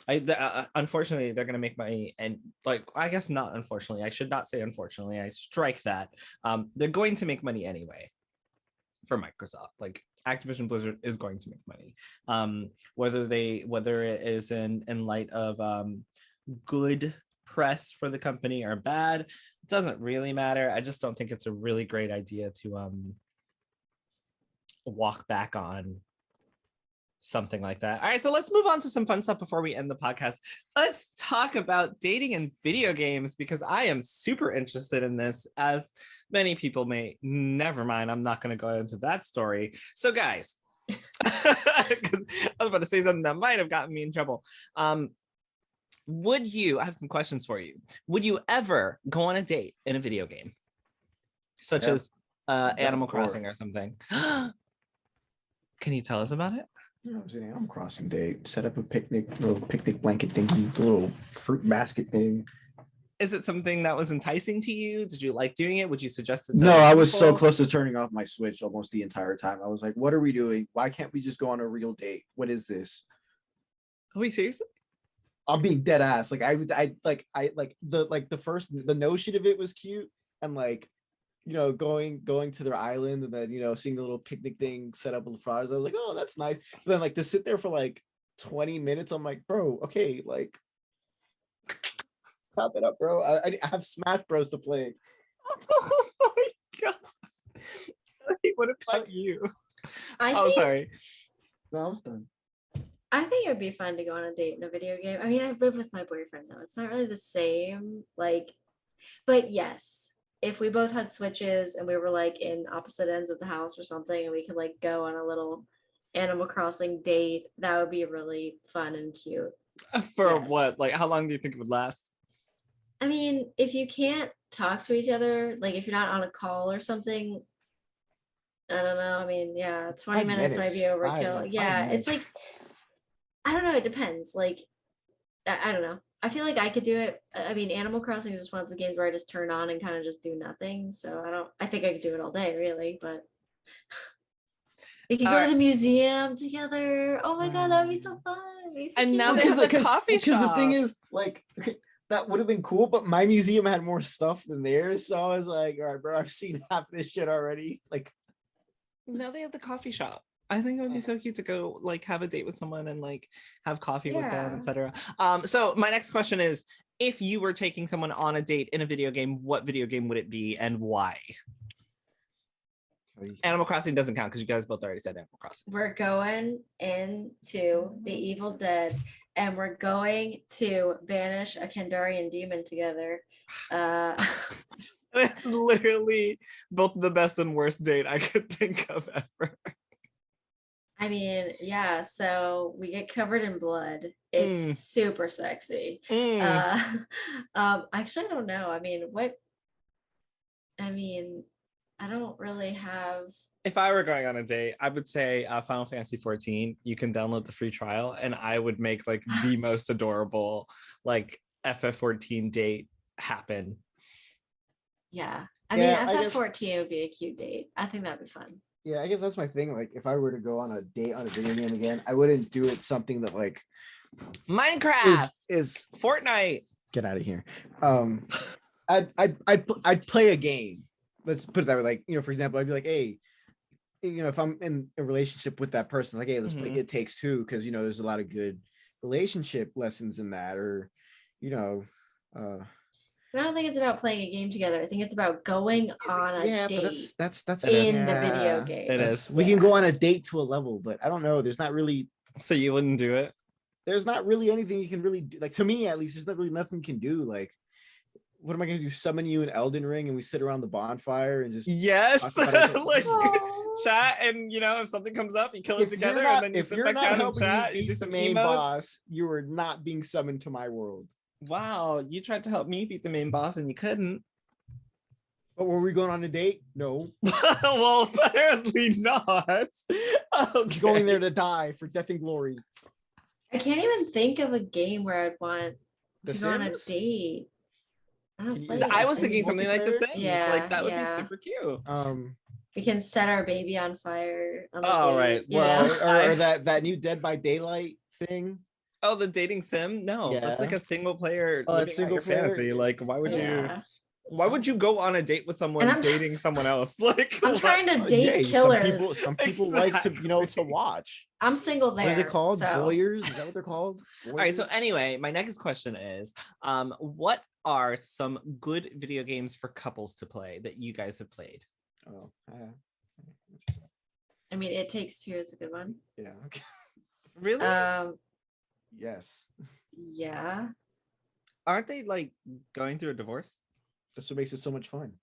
Unfortunately, they're going to make money, and like, I guess not unfortunately, I should not say unfortunately, I strike that. They're going to make money anyway for Microsoft. Like, Activision Blizzard is going to make money, whether it is in light of good press for the company or bad, it doesn't really matter. I just don't think it's a really great idea to walk back on something like that. All right, so let's move on to some fun stuff before we end the podcast. Let's talk about dating in video games, because I am super interested in this, as many people may. Never mind, I'm not going to go into that story. So guys, because I was about to say something that might have gotten me in trouble. I have some questions for you. Would you ever go on a date in a video game, such as Animal Crossing or something? Can you tell us about it? I was in Animal Crossing date. Set up a little picnic blanket thingy, the little fruit basket thing. Is it something that was enticing to you? Did you like doing it? Would you suggest it? No, I was so close to turning off my Switch almost the entire time. I was like, "What are we doing? Why can't we just go on a real date? What is this?" Are we seriously? I'm being dead ass. Like the notion of it was cute, and like, you know, going to their island, and then, you know, seeing the little picnic thing set up with the fries. I was like, oh, that's nice. But then like to sit there for like 20 minutes, I'm like, bro, okay, like stop it up, bro. I have Smash Bros to play. Oh my god! What about you? Sorry. No, I was done. I think it would be fun to go on a date in a video game. I mean, I live with my boyfriend though. It's not really the same, like, but yes, if we both had Switches and we were like in opposite ends of the house or something, and we could like go on a little Animal Crossing date, that would be really fun and cute. For Yes. what? Like, how long do you think it would last? I mean, if you can't talk to each other, like if you're not on a call or something, I don't know. I mean, yeah, 20 minutes might be overkill. Yeah, it's like, I don't know. It depends. Like, I don't know. I feel like I could do it. I mean, Animal Crossing is just one of the games where I just turn on and kind of just do nothing. So I think I could do it all day, really. But we could go to the museum together. Oh my god, that would be so fun. And now there's a coffee shop. Because the thing is, like, that would have been cool, but my museum had more stuff than theirs. So I was like, all right, bro, I've seen half this shit already. Like, now they have the coffee shop. I think it would be so cute to go like have a date with someone and like have coffee with them, etc. So my next question is, if you were taking someone on a date in a video game, what video game would it be and why? Animal Crossing doesn't count because you guys both already said Animal Crossing. We're going into the Evil Dead, and we're going to banish a Kandarian demon together. It's literally both the best and worst date I could think of ever. I mean, yeah, so we get covered in blood. It's super sexy. Actually, I don't know. I mean, I don't really have. If I were going on a date, I would say Final Fantasy 14. You can download the free trial, and I would make like the most adorable like FF14 date happen. Yeah. I Yeah, mean, I guess- FF14 would be a cute date. I think that'd be fun. Yeah, I guess that's my thing. Like, if I were to go on a date on a video game again, I wouldn't do it something that like Minecraft is Fortnite. get out of here. I'd play a game. Let's put it that way. Like, you know, for example, I'd be like, hey, you know, if I'm in a relationship with that person, like, hey, let's play It Takes Two, because you know there's a lot of good relationship lessons in that, or you know, But I don't think it's about playing a game together. I think it's about going on a yeah, date but that's in the video yeah, game. It that's- is. We can go on a date to a level, but I don't know. There's not really you wouldn't do it? there's not really anything you can really do. Like, to me at least, there's not really nothing you can do. Like, what am I gonna do? Summon you in Elden Ring and we sit around the bonfire and just Yes. talk about it? Like Aw. chat, and you know, if something comes up, you kill it If together, you're not, and then you if sit you're back not down and helping chat. me You do beat the some main emotes. boss, you are not being summoned to my world. Wow, you tried to help me beat the main boss and you couldn't. But were we going on a date? No. Well, apparently not. Okay. Going there to die for death and glory. I can't even think of a game where I'd want The to go on a Sims? date. I don't Can you play use The I was Sims. thinking something like the multiplayer? Sims. Yeah, Like that would yeah. be super cute. We can set our baby on fire. On the Oh, date, right. you Well, know? or that new Dead by Daylight thing. Oh, the dating sim? No, that's like Yeah. a single player Oh, living that's out single your player? fantasy. Like, why would you? Yeah. Why would you go on a date with someone And I'm try- dating someone else? Like, I'm what? trying to Oh, date yeah, killers. Some people like to, you know, to Exactly. watch. I'm single there. What is it called? So. Voyeurs? Is that what they're called? All right. So Voyeurs? anyway, my next question is, what are some good video games for couples to play that you guys have played? Oh, I mean, It Takes Two is a good one. yeah. Okay. Really? Yes. Yeah. Aren't they like going through a divorce? That's what makes it so much fun.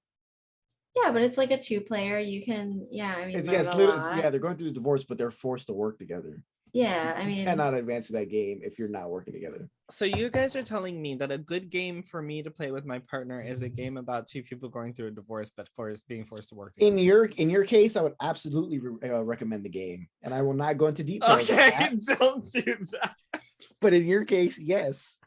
Yeah, but it's like a 2-player. You can, yeah, I mean, It's, learn yeah, it's a literally, lot. yeah, they're going through a divorce, but they're forced to work together. Yeah, I mean, You cannot advance to that game if you're not working together. So you guys are telling me that a good game for me to play with my partner is a game about two people going through a divorce, but being forced to work together. In your case, I would absolutely recommend the game, and I will not go into details. of Okay, that, don't do that. but in your case, yes.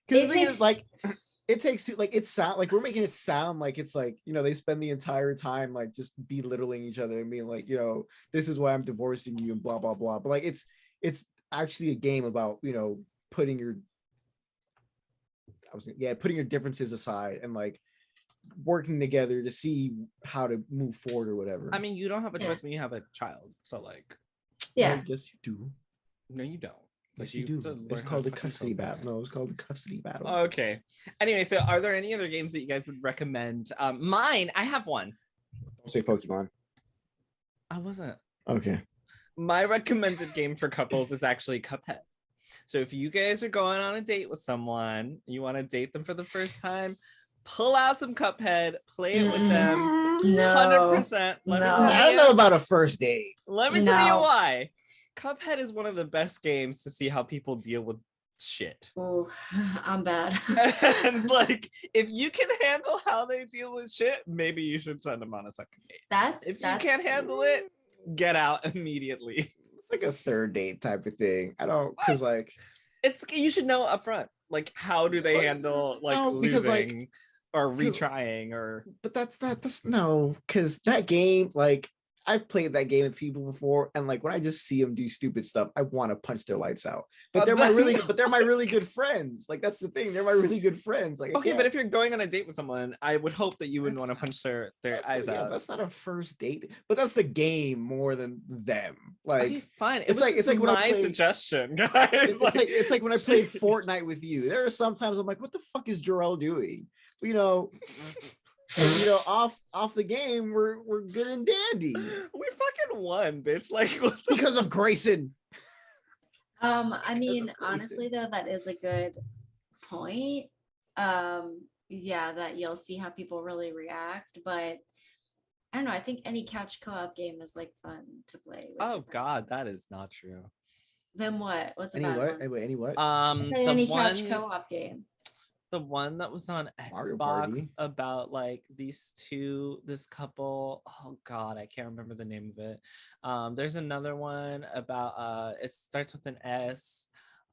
Because It the thing is, Takes- like, It Takes Two, like, it sound like we're making it sound like it's like, you know, they spend the entire time like just belittling each other and being like, you know, this is why I'm divorcing you and blah blah blah. But like it's actually a game about, you know, putting your differences aside and like working together to see how to move forward or whatever. I mean, you don't have a Yeah. choice when you have a child. So like, yeah. Yes, you do. no, you don't. Yes, Like, you have do. to It's learn how called to the fucking custody control battle. No, it's called the custody battle. that. Okay. Anyway, so are there any other games that you guys would recommend? Mine, I have one. Don't say Pokemon. I wasn't. Okay. My recommended game for couples is actually Cuphead. So if you guys are going on a date with someone, you want to date them for the first time, pull out some Cuphead, play it with them. No. 100%. Let me No. tell I don't you. know about a first date. Let me tell you No. why. Cuphead is one of the best games to see how people deal with shit. Ooh, I'm bad. And like, if you can handle how they deal with shit, maybe you should send them on a second date. That's If you can't handle it, get out immediately. It's like a third date type of thing. I don't, because What? like, You should know upfront, like, how do they Well, handle like no, because, like, losing or retrying or but that's no, because that game, like, I've played that game with people before, and like when I just see them do stupid stuff, I want to punch their lights out. But they're my really good friends. Like, that's the thing. They're my really good friends. Like, okay, but if you're going on a date with someone, I would hope that you wouldn't want to punch their eyes out. That's not a first date, but that's the game more than them. Like, Okay, fine. it's like when I my played- suggestion, guys. it's like when I played Fortnite with you. There are sometimes I'm like, what the fuck is Jerel doing? You know, off the game, we're good and dandy We fucking won, bitch. Like, what the because of Grayson. I mean, Grayson. honestly though, that is a good point. Yeah, that you'll see how people really react, but I don't know. I think any couch co-op game is like fun to play with Oh your friends. God, that is not true. Then what? What's Any about what? Wait, any what? any The couch one co-op game? the one that was on Mario Xbox Party. about like this couple. Oh God, I can't remember the name of it. There's another one about it starts with an S,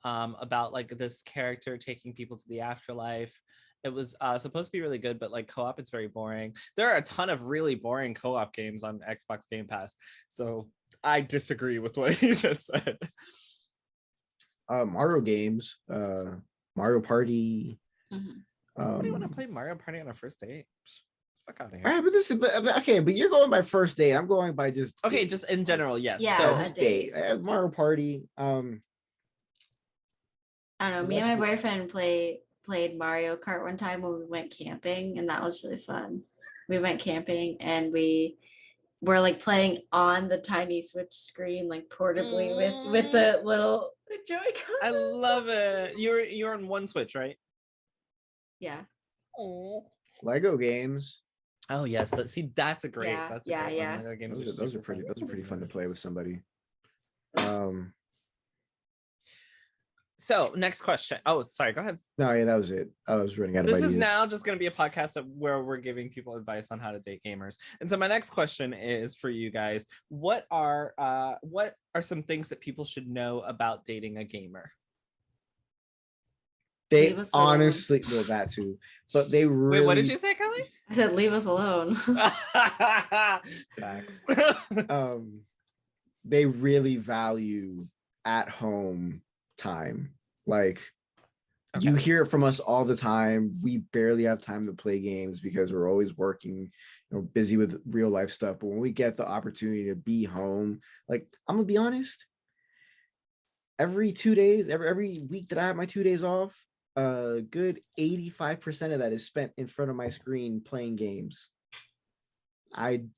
about like this character taking people to the afterlife. It was supposed to be really good, but like co-op, it's very boring. There are a ton of really boring co-op games on Xbox Game Pass. So I disagree with what you just said. Mario games, Mario Party. Mhm. What do you want to play Mario Party on a first date? Fuck out of All here. right, but okay, but you're going by first date. I'm going by just Okay, date. just in general, yes. Yeah, Yeah, So a just date. date. Mario Party. I don't know. Me Let's and my do- boyfriend played Mario Kart one time when we went camping, and that was really fun. We went camping and we were like playing on the tiny Switch screen, like portably with the little Joy-Cons. I It was so love it. You're on one Switch, right? yeah. Oh. Lego games. Oh yes. See, that's a great. Yeah, That's a yeah, great yeah. one. Lego games Those are super pretty. fun. Those are pretty fun to play with somebody. So next question. Oh, sorry. Go ahead. No, yeah, that was it. I was running out of This ideas. is now just going to be a podcast where we're giving people advice on how to date gamers. And so my next question is for you guys. What are some things that people should know about dating a gamer? They Leave us alone. honestly, well, that too, but they really. Wait, what did you say, Kelly? I said leave us alone. Facts. They really value at home time. Like you Okay. hear it from us all the time. We barely have time to play games because we're always working, busy with real life stuff. But when we get the opportunity to be home, like I'm gonna be honest, every 2 days, every week that I have my 2 days off, a good 85% of that is spent in front of my screen playing games. I'm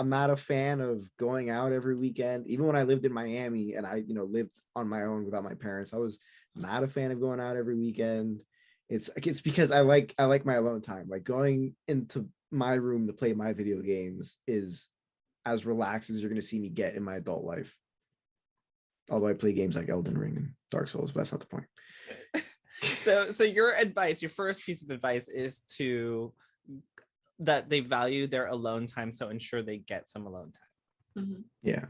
not a fan of going out every weekend. Even when I lived in Miami and I, lived on my own without my parents, I was not a fan of going out every weekend. It's because I like my alone time. Like going into my room to play my video games is as relaxed as you're going to see me get in my adult life. Although I play games like Elden Ring and Dark Souls, but that's not the point. So your advice, your first piece of advice is that they value their alone time, so ensure they get some alone time. Mhm. Yeah.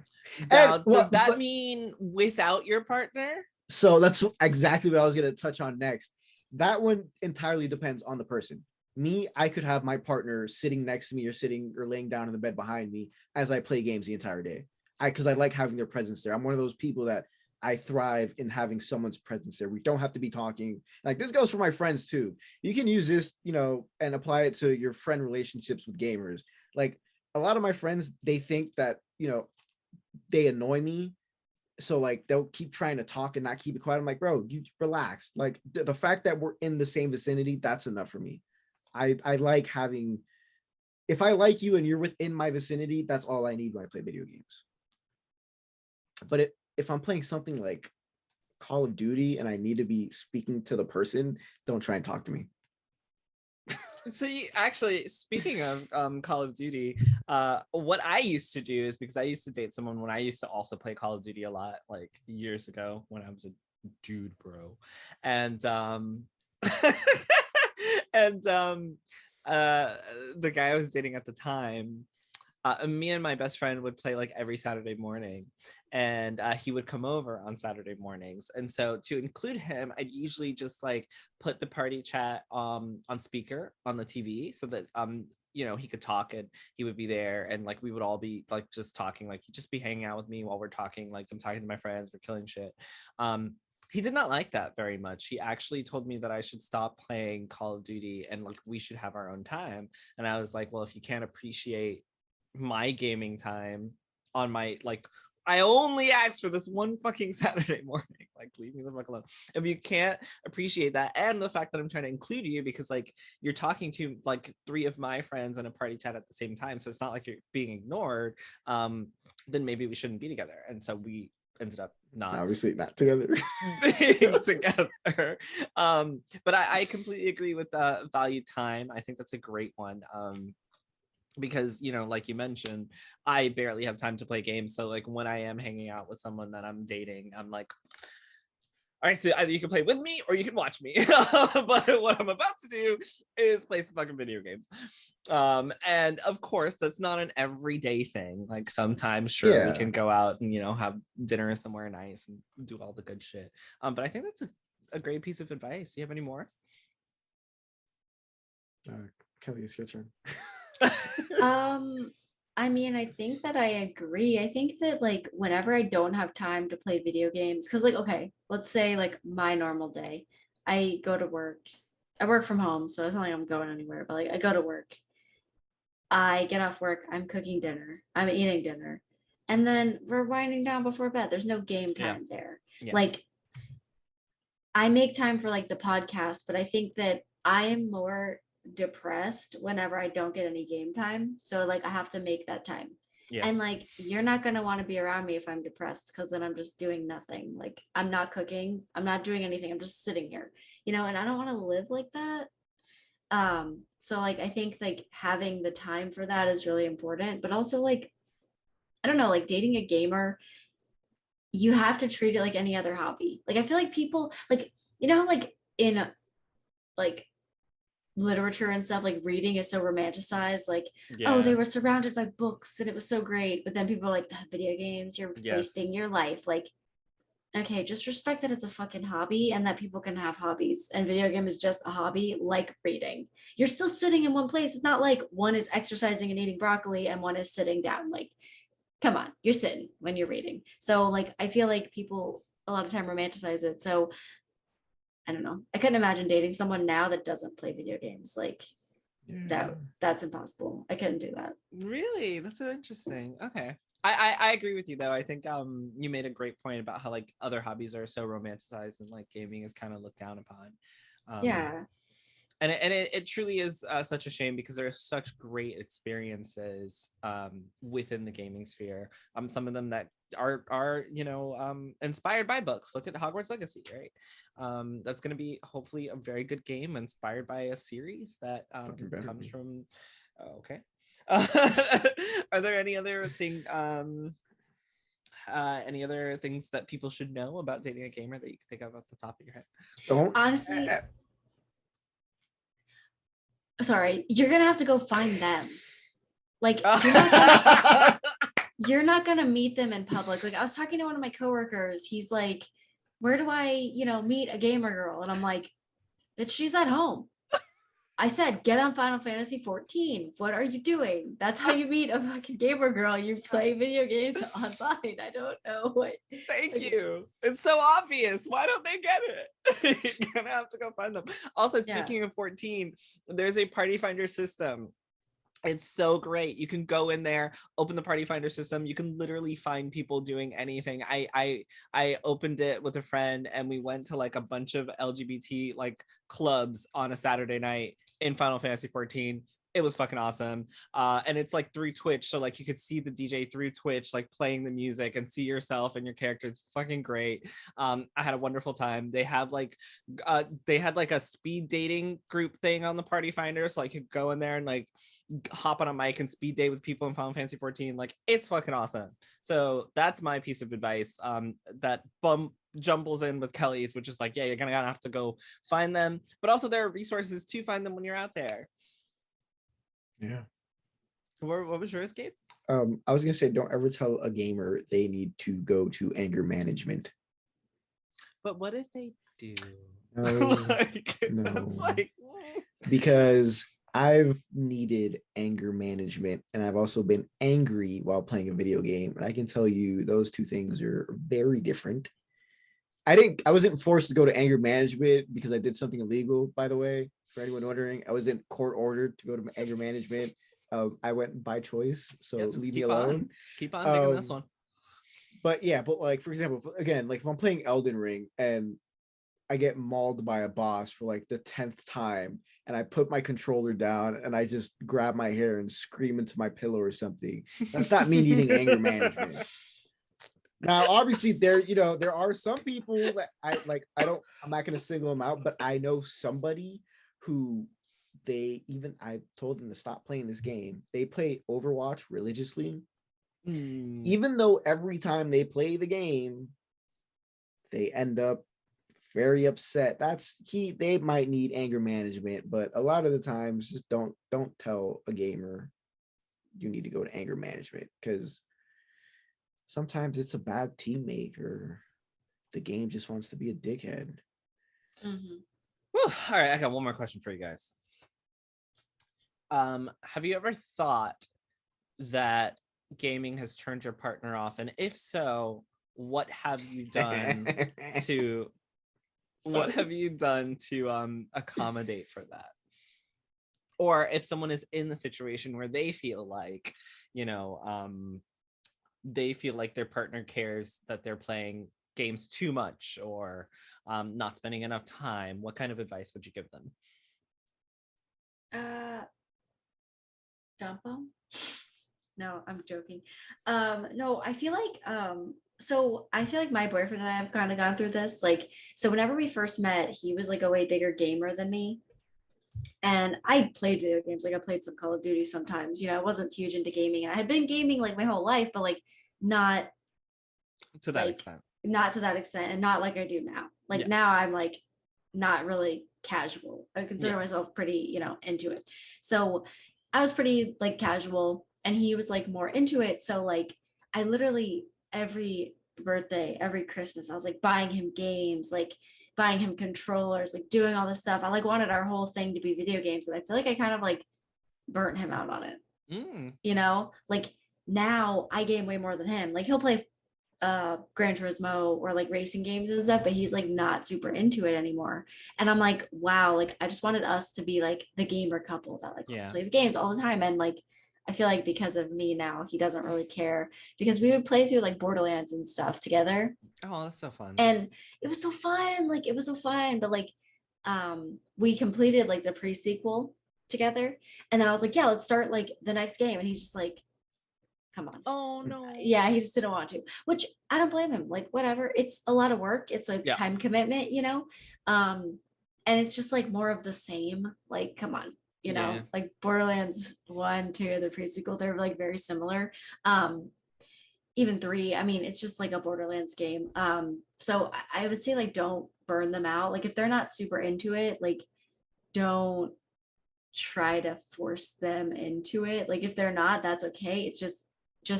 Now, And, does that mean without your partner? So that's exactly what I was going to touch on next. That one entirely depends on the person. Me, I could have my partner sitting next to me or laying down in the bed behind me as I play games the entire day. Because I like having their presence there. I'm one of those people that I thrive in having someone's presence there. We don't have to be talking. Like this goes for my friends too. You can use this, and apply it to your friend relationships with gamers. Like a lot of my friends, they think that, they annoy me. So like they'll keep trying to talk and not keep it quiet. I'm like, bro, you relax. Like the fact that we're in the same vicinity, that's enough for me. I like having, if I like you and you're within my vicinity, that's all I need when I play video games. But if I'm playing something like Call of Duty and I need to be speaking to the person, don't try and talk to me. So actually, speaking of Call of Duty, what I used to do is, because I used to date someone when I used to also play Call of Duty a lot, like years ago when I was a dude, bro, and and the guy I was dating at the time, me and my best friend would play like every Saturday morning, and he would come over on Saturday mornings. And so to include him, I'd usually just like put the party chat on speaker on the TV so that he could talk and he would be there, and like we would all be like just talking, like he'd just be hanging out with me while we're talking, like I'm talking to my friends, we're killing shit. He did not like that very much. He actually told me that I should stop playing Call of Duty and like we should have our own time. And I was like, well, if you can't appreciate my gaming time on my, like, I only asked for this one fucking Saturday morning, like leave me the fuck alone. If you can't appreciate that, and the fact that I'm trying to include you because like you're talking to like 3 of my friends in a party chat at the same time, so it's not like you're being ignored, then maybe we shouldn't be together. And so we ended up not obviously not together. being together. But I completely agree with value time. I think that's a great one. Because like you mentioned, I barely have time to play games, so like when I am hanging out with someone that I'm dating, I'm like, all right, so either you can play with me or you can watch me. But what I'm about to do is play some fucking video games. And of course, that's not an everyday thing. Like sometimes, sure, we can go out and, have dinner somewhere nice and do all the good shit. But I think that's a great piece of advice. Do you have any more? Kellie, it's your turn. I mean, I think that I agree. I think that like whenever I don't have time to play video games, because like, okay, let's say like my normal day, I go to work. I work from home, so it's not like I'm going anywhere, but like I go to work. I get off work, I'm cooking dinner, I'm eating dinner, and then we're winding down before bed. There's no game time there. Yeah. Like I make time for like the podcast, but I think that I am more depressed whenever I don't get any game time. So like I have to make that time. Yeah. And like you're not going to want to be around me if I'm depressed, because then I'm just doing nothing. Like I'm not cooking, I'm not doing anything, I'm just sitting here, and I don't want to live like that. So like I think like having the time for that is really important, but also like I don't know, like dating a gamer, you have to treat it like any other hobby. Like I feel like people like like in like literature and stuff, like reading is so romanticized, like oh, they were surrounded by books and it was so great, but then people are like video games, you're wasting your life. Like okay, just respect that it's a fucking hobby and that people can have hobbies, and video game is just a hobby like reading. You're still sitting in one place. It's not like one is exercising and eating broccoli and one is sitting down. Like come on, you're sitting when you're reading. So like I feel like people a lot of time romanticize it. So I don't know. I couldn't imagine dating someone now that doesn't play video games. Like that's impossible. I couldn't do that. Really? That's so interesting. Okay. I agree with you though. I think you made a great point about how like other hobbies are so romanticized and like gaming is kind of looked down upon. And it truly is such a shame, because there are such great experiences within the gaming sphere. Some of them that are inspired by books. Look at Hogwarts Legacy, right? That's going to be hopefully a very good game inspired by a series that comes from. Okay. Are there any other any other things that people should know about dating a gamer that you can think of off the top of your head? Honestly. Sorry, you're gonna have to go find them. Like you're not gonna meet them in public. Like I was talking to one of my coworkers. He's like, "Where do I, meet a gamer girl?" And I'm like, "Bitch, she's at home." I said, "Get on Final Fantasy 14. What are you doing?" That's how you meet a fucking gamer girl. You play video games online. I don't know what. Thank you. It's so obvious. Why don't they get it? You're gonna have to go find them. Also, speaking of 14, there's a party finder system. It's so great. You can go in there, open the party finder system. You can literally find people doing anything. I opened it with a friend and we went to like a bunch of LGBT like clubs on a Saturday night in Final Fantasy 14. It was fucking awesome. And it's like through Twitch. So like you could see the DJ through Twitch, like playing the music and see yourself and your character. It's fucking great. I had a wonderful time. They have like, they had like a speed dating group thing on the party finder. So I could go in there and like hop on a mic and speed date with people in Final Fantasy 14. Like it's fucking awesome. So that's my piece of advice. That jumbles in with Kellie's, which is like, yeah, you're gonna have to go find them, but also there are resources to find them when you're out there. Yeah. What was yours, Gabe? I was gonna say, don't ever tell a gamer they need to go to anger management. But what if they do? No, because I've needed anger management and I've also been angry while playing a video game, and I can tell you those two things are very different. I wasn't forced to go to anger management because I did something illegal, by the way. For anyone wondering, I wasn't court ordered to go to anger management. I went by choice, so leave me alone. Keep on digging this one. But like, for example, again, like if I'm playing Elden Ring and I get mauled by a boss for like the 10th time, and I put my controller down and I just grab my hair and scream into my pillow or something, that's not me needing anger management. Now, obviously, there are some people that I'm not gonna single them out, but I know somebody who I told them to stop playing this game. They play Overwatch religiously. Even though every time they play the game, they end up very upset, they might need anger management, but a lot of the times just don't tell a gamer you need to go to anger management, because sometimes it's a bad teammate or the game just wants to be a dickhead. Mhm. Whew. All right, I got one more question for you guys. Have you ever thought that gaming has turned your partner off, and if so, what have you done to accommodate for that? Or if someone is in the situation where they feel like, they feel like their partner cares that they're playing games too much, or not spending enough time, what kind of advice would you give them? Dump them? No, I'm joking. No, I feel like so I feel like my boyfriend and I have kind of gone through this. Like, so whenever we first met, he was like a way bigger gamer than me. And I played video games. Like I played some Call of Duty sometimes. I wasn't huge into gaming. And I had been gaming like my whole life, but like not To that like extent. not to that extent, and not like I do now. Like Yeah. now I'm like not really casual. I consider Yeah. myself pretty, into it. So I was pretty like casual, and he was like more into it. So like I literally every birthday, every Christmas, I was like buying him games, like buying him controllers, like doing all this stuff. I like wanted our whole thing to be video games, and I feel like I kind of like burnt him out on it. Like now I game way more than him. Like he'll play Gran Turismo or like racing games and stuff, but he's like not super into it anymore. And I'm like, wow, like I just wanted us to be like the gamer couple that like play the games all the time. And like I feel like because of me now, he doesn't really care, because we would play through like Borderlands and stuff together. Oh, that's so fun. And it was so fun. Like it was so fun. But like we completed like the pre-sequel together. And then I was like, yeah, let's start like the next game. And he's just like, come on. Oh no. Yeah, he just didn't want to, which I don't blame him. Like whatever, it's a lot of work, it's a time commitment, and it's just like more of the same. Like come on, like Borderlands 1, 2, the pre-sequel, they're like very similar. Even 3, I mean, it's just like a Borderlands game. So I would say like don't burn them out. Like if they're not super into it, like don't try to force them into it. Like if they're not, that's okay. It's just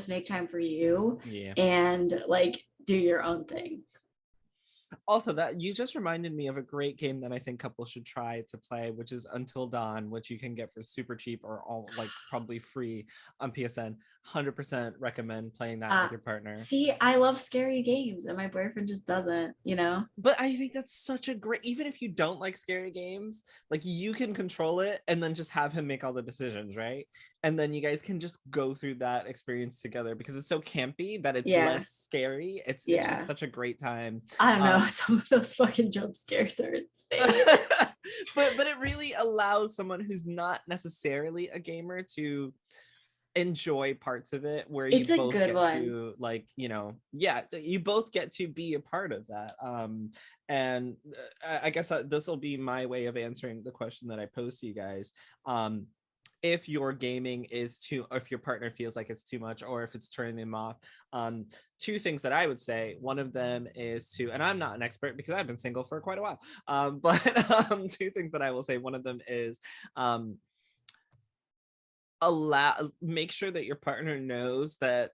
make time for you and like do your own thing. Also, that you just reminded me of a great game that I think couples should try to play, which is Until Dawn, which you can get for super cheap or all like probably free on PSN. 100% recommend playing that with your partner. See, I love scary games and my boyfriend just doesn't, But I think that's such a great, even if you don't like scary games, like you can control it and then just have him make all the decisions, right? And then you guys can just go through that experience together, because it's so campy that it's less scary. It's just such a great time. I don't know, some of those fucking jump scares are insane. but it really allows someone who's not necessarily a gamer to enjoy parts of it, where you both get to like, you both get to be a part of that. And I guess this will be my way of answering the question that I posed to you guys. If your gaming is too, or if your partner feels like it's too much, or if it's turning them off, two things that I would say. One of them is to, and I'm not an expert because I've been single for quite a while, but two things that I will say. One of them is make sure that your partner knows that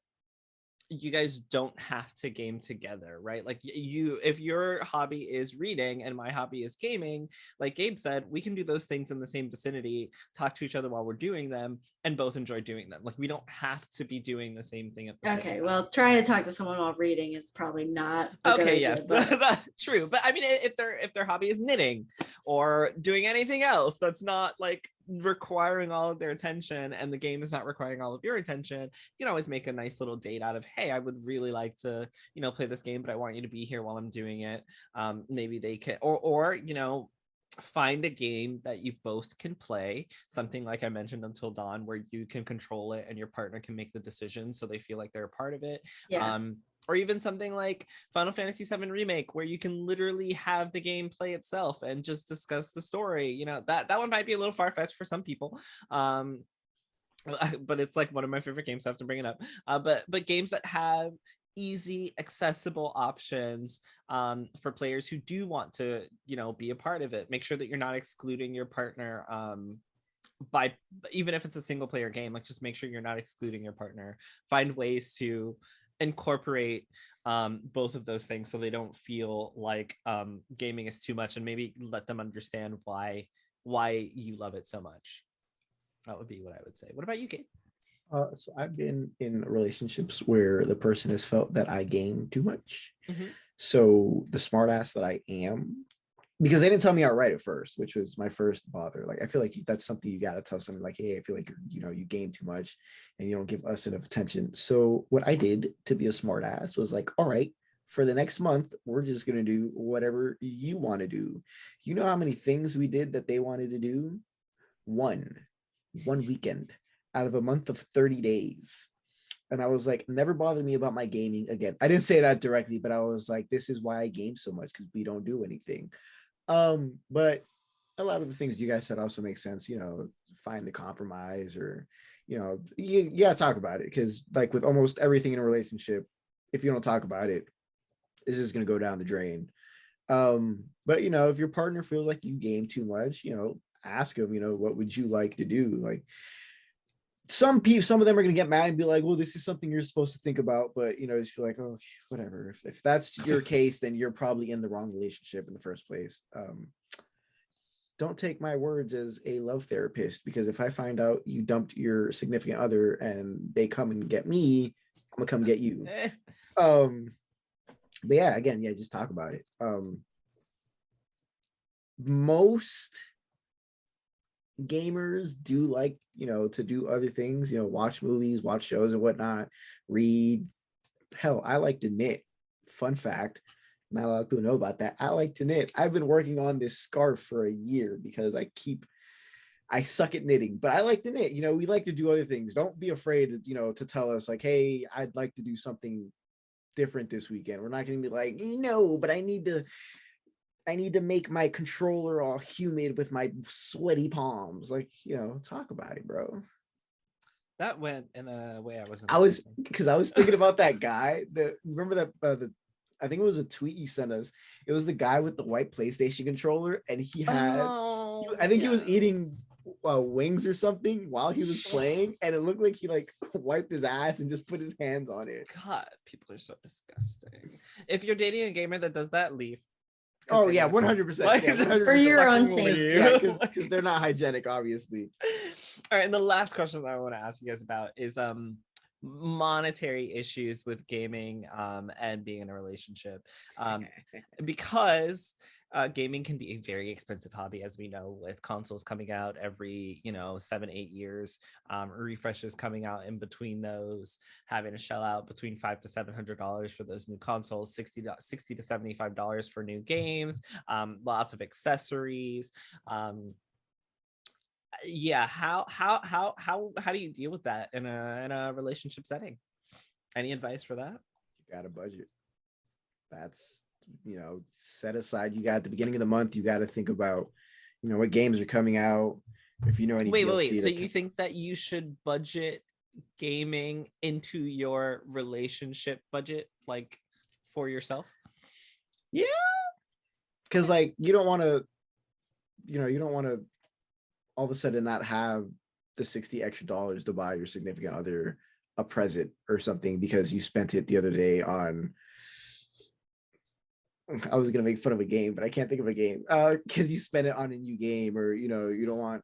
you guys don't have to game together, right? Like if your hobby is reading and my hobby is gaming, like Gabe said, we can do those things in the same vicinity, talk to each other while we're doing them, and both enjoy doing them. Like we don't have to be doing the same thing at the same time. Well, trying to talk to someone while reading is probably not okay. Yes, that's true. But I mean, if their hobby is knitting or doing anything else that's not like requiring all of their attention, and the game is not requiring all of your attention, you can always make a nice little date out of, hey, I would really like to play this game, but I want you to be here while I'm doing it. Maybe they can, or find a game that you both can play, something like I mentioned, Until Dawn, where you can control it and your partner can make the decisions, so they feel like they're a part of it. Or even something like Final Fantasy VII Remake, where you can literally have the game play itself and just discuss the story. That one might be a little far-fetched for some people. But it's like one of my favorite games, so I have to bring it up. But games that have easy, accessible options for players who do want to, be a part of it. Make sure that you're not excluding your partner by, even if it's a single player game, like just make sure you're not excluding your partner. Find ways to incorporate both of those things so they don't feel like gaming is too much, and maybe let them understand why you love it so much. That would be what I would say. What about you, Gabe? So I've been in relationships where the person has felt that I game too much. Mm-hmm. So the smartass that I am, because they didn't tell me outright at first, which was my first bother. Like, I feel like that's something you got to tell someone, like, hey, I feel like you game too much and you don't give us enough attention. So what I did to be a smartass was like, all right, for the next month, we're just going to do whatever you want to do. You know how many things we did that they wanted to do? One weekend out of a month of 30 days. And I was like, never bother me about my gaming again. I didn't say that directly, but I was like, this is why I game so much, because we don't do anything. But a lot of the things you guys said also make sense, find the compromise, or, you gotta talk about it. Because like with almost everything in a relationship, if you don't talk about it, this is going to go down the drain. But if your partner feels like you game too much, ask them, what would you like to do? Like, some of them are going to get mad and be like, well, this is something you're supposed to think about, but just be like, oh, whatever. If that's your case, then you're probably in the wrong relationship in the first place. Don't take my words as a love therapist, because if I find out you dumped your significant other and they come and get me, I'm gonna come get you. But yeah, again, just talk about it. Most gamers do like, to do other things, watch movies, watch shows and whatnot, read. Hell, I like to knit. Fun fact, not a lot of people know about that. I like to knit. I've been working on this scarf for a year because I suck at knitting, but I like to knit. We like to do other things. Don't be afraid, to tell us like, hey, I'd like to do something different this weekend. We're not going to be like, no, but I need to make my controller all humid with my sweaty palms. Like, talk about it, bro. That went in a way I was thinking about that guy. Remember that I think it was a tweet you sent us. It was the guy with the white PlayStation controller, and he had, I think he was eating wings or something while he was playing, and it looked like he like wiped his ass and just put his hands on it. God, people are so disgusting. If you're dating a gamer that does that, leave. Oh yeah, 100%. For your own safety. Yeah, because they're not hygienic, obviously. All right, and the last question that I want to ask you guys about is monetary issues with gaming and being in a relationship, because gaming can be a very expensive hobby, as we know, with consoles coming out every 7-8 years, refreshes coming out in between those, having to shell out between $500 to $700 for those new consoles, $60 to $75 for new games, lots of accessories. How do you deal with that in a relationship setting? Any advice for that? You got a budget. That's set aside. You got at the beginning of the month, you got to think about what games are coming out. If you know any wait DLC so you think that you should budget gaming into your relationship budget, like for yourself? Yeah, because like you don't want to all of a sudden not have the $60 extra to buy your significant other a present or something because you spent it the other day on, I was going to make fun of a game, but I can't think of a game, because you spent it on a new game, or, you don't want,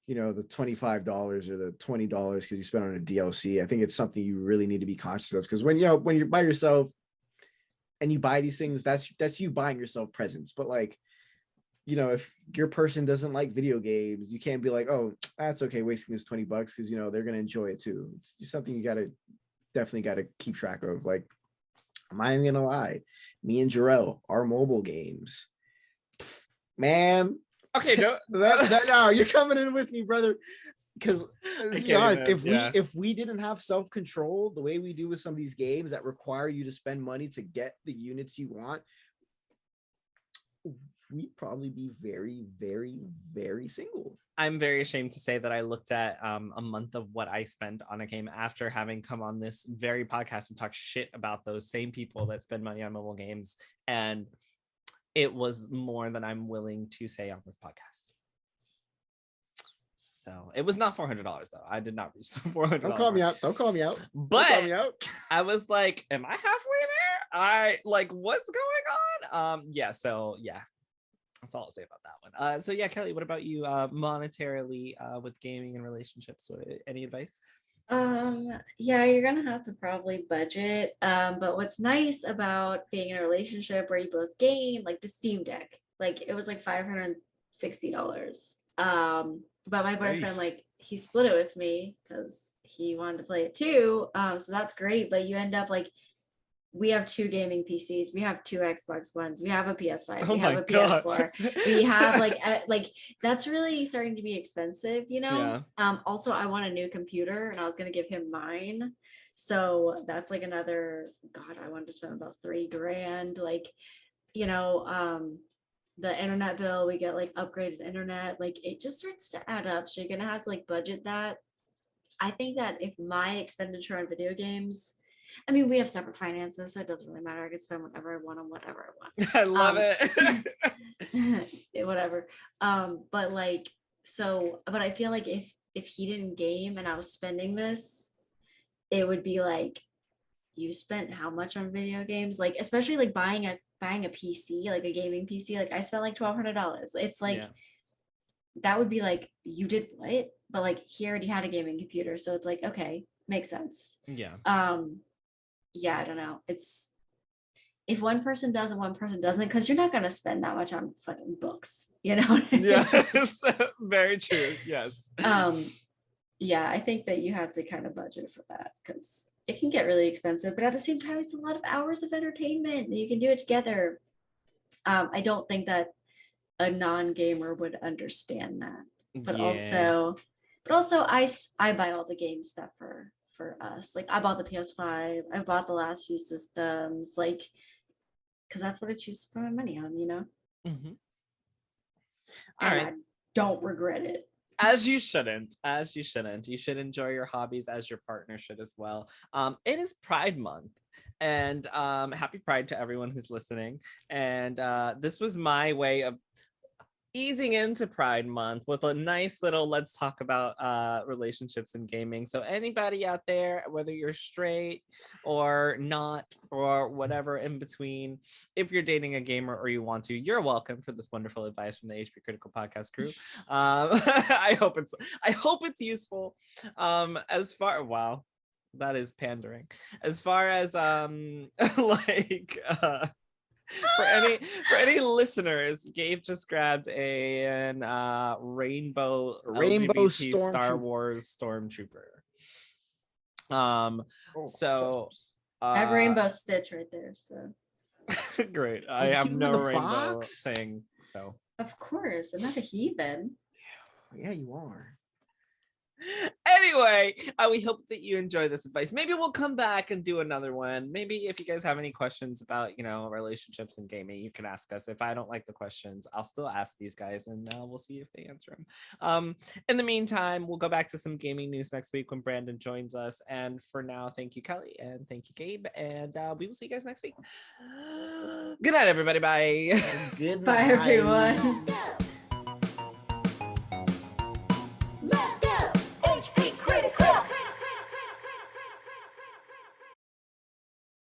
the $25 or the $20 because you spent on a DLC. I think it's something you really need to be conscious of, because when you're by yourself and you buy these things, that's you buying yourself presents. But like, if your person doesn't like video games, you can't be like, oh, that's okay, wasting this $20 because they're gonna enjoy it too. It's just something you definitely gotta keep track of. Like, I'm not even gonna lie, me and Jerel, our mobile games, man. Okay, no, no, you're coming in with me, brother. Because to be honest, even, if we didn't have self-control the way we do with some of these games that require you to spend money to get the units you want, we'd probably be very, very, very single. I'm very ashamed to say that I looked at a month of what I spent on a game after having come on this very podcast and talk shit about those same people that spend money on mobile games. And it was more than I'm willing to say on this podcast. So it was not $400 though. I did not reach the $400. Don't call me out. Don't call me out. But Don't call me out. I was like, am I halfway there? I like, what's going on? Yeah. So yeah, that's all I'll say about that one. So yeah, Kelly, what about you monetarily with gaming and relationships? Any advice? Yeah, you're gonna have to probably budget. But what's nice about being in a relationship where you both game, like the Steam Deck, like it was like $560. But my boyfriend, like he split it with me because he wanted to play it too. So that's great. But you end up like, we have 2 gaming PCs, we have 2 Xbox Ones, we have a PS5, we have a PS4, we have like that's really starting to be expensive, you know. Also I want a new computer and I was gonna give him mine, so that's like another, God, I wanted to spend about $3,000, like, you know. The internet bill, we get like upgraded internet, like it just starts to add up, so you're gonna have to like budget that. I think that if my expenditure on video games, I mean, we have separate finances, so it doesn't really matter. I can spend whatever I want on whatever I want. I love it. Whatever. But like, so, but I feel like if he didn't game and I was spending this, it would be like, you spent how much on video games? Like, especially like buying a PC, like a gaming PC. Like I spent like $1,200. It's like, that would be like, you did what? But like he already had a gaming computer, so it's like, okay, makes sense. Yeah. Yeah, I don't know. It's, if one person does and one person doesn't, because you're not gonna spend that much on fucking books, you know? Yes, very true. Yes. Yeah, I think that you have to kind of budget for that because it can get really expensive, but at the same time, it's a lot of hours of entertainment and you can do it together. I don't think that a non-gamer would understand that, but also I buy all the game stuff for us. Like I bought the PS5, I bought the last few systems, like, because that's what I choose to spend my money on, you know. Mm-hmm. All right. I don't regret it. As you shouldn't. You should enjoy your hobbies as your partner should as well. It is Pride Month, and happy Pride to everyone who's listening. And this was my way of easing into Pride Month with a nice little let's talk about relationships and gaming. So anybody out there, whether you're straight or not or whatever in between, if you're dating a gamer or you want to, you're welcome for this wonderful advice from the HP Critical podcast crew. I hope it's useful. As far, wow, that is pandering. As far as like for any listeners, Gabe just grabbed an rainbow LGBT Star Wars stormtrooper. So I have Rainbow Stitch right there. So great. I have no rainbow thing. So of course, I'm not a heathen. Yeah, you are. Anyway, we hope that you enjoy this advice. Maybe we'll come back and do another one. Maybe if you guys have any questions about, you know, relationships and gaming, you can ask us. If I don't like the questions, I'll still ask these guys and we'll see if they answer them. In the meantime, we'll go back to some gaming news next week when Brandon joins us. And for now, thank you, Kelly, and thank you, Gabe. And we will see you guys next week. Good night, everybody. Bye. Good night. Bye, everyone.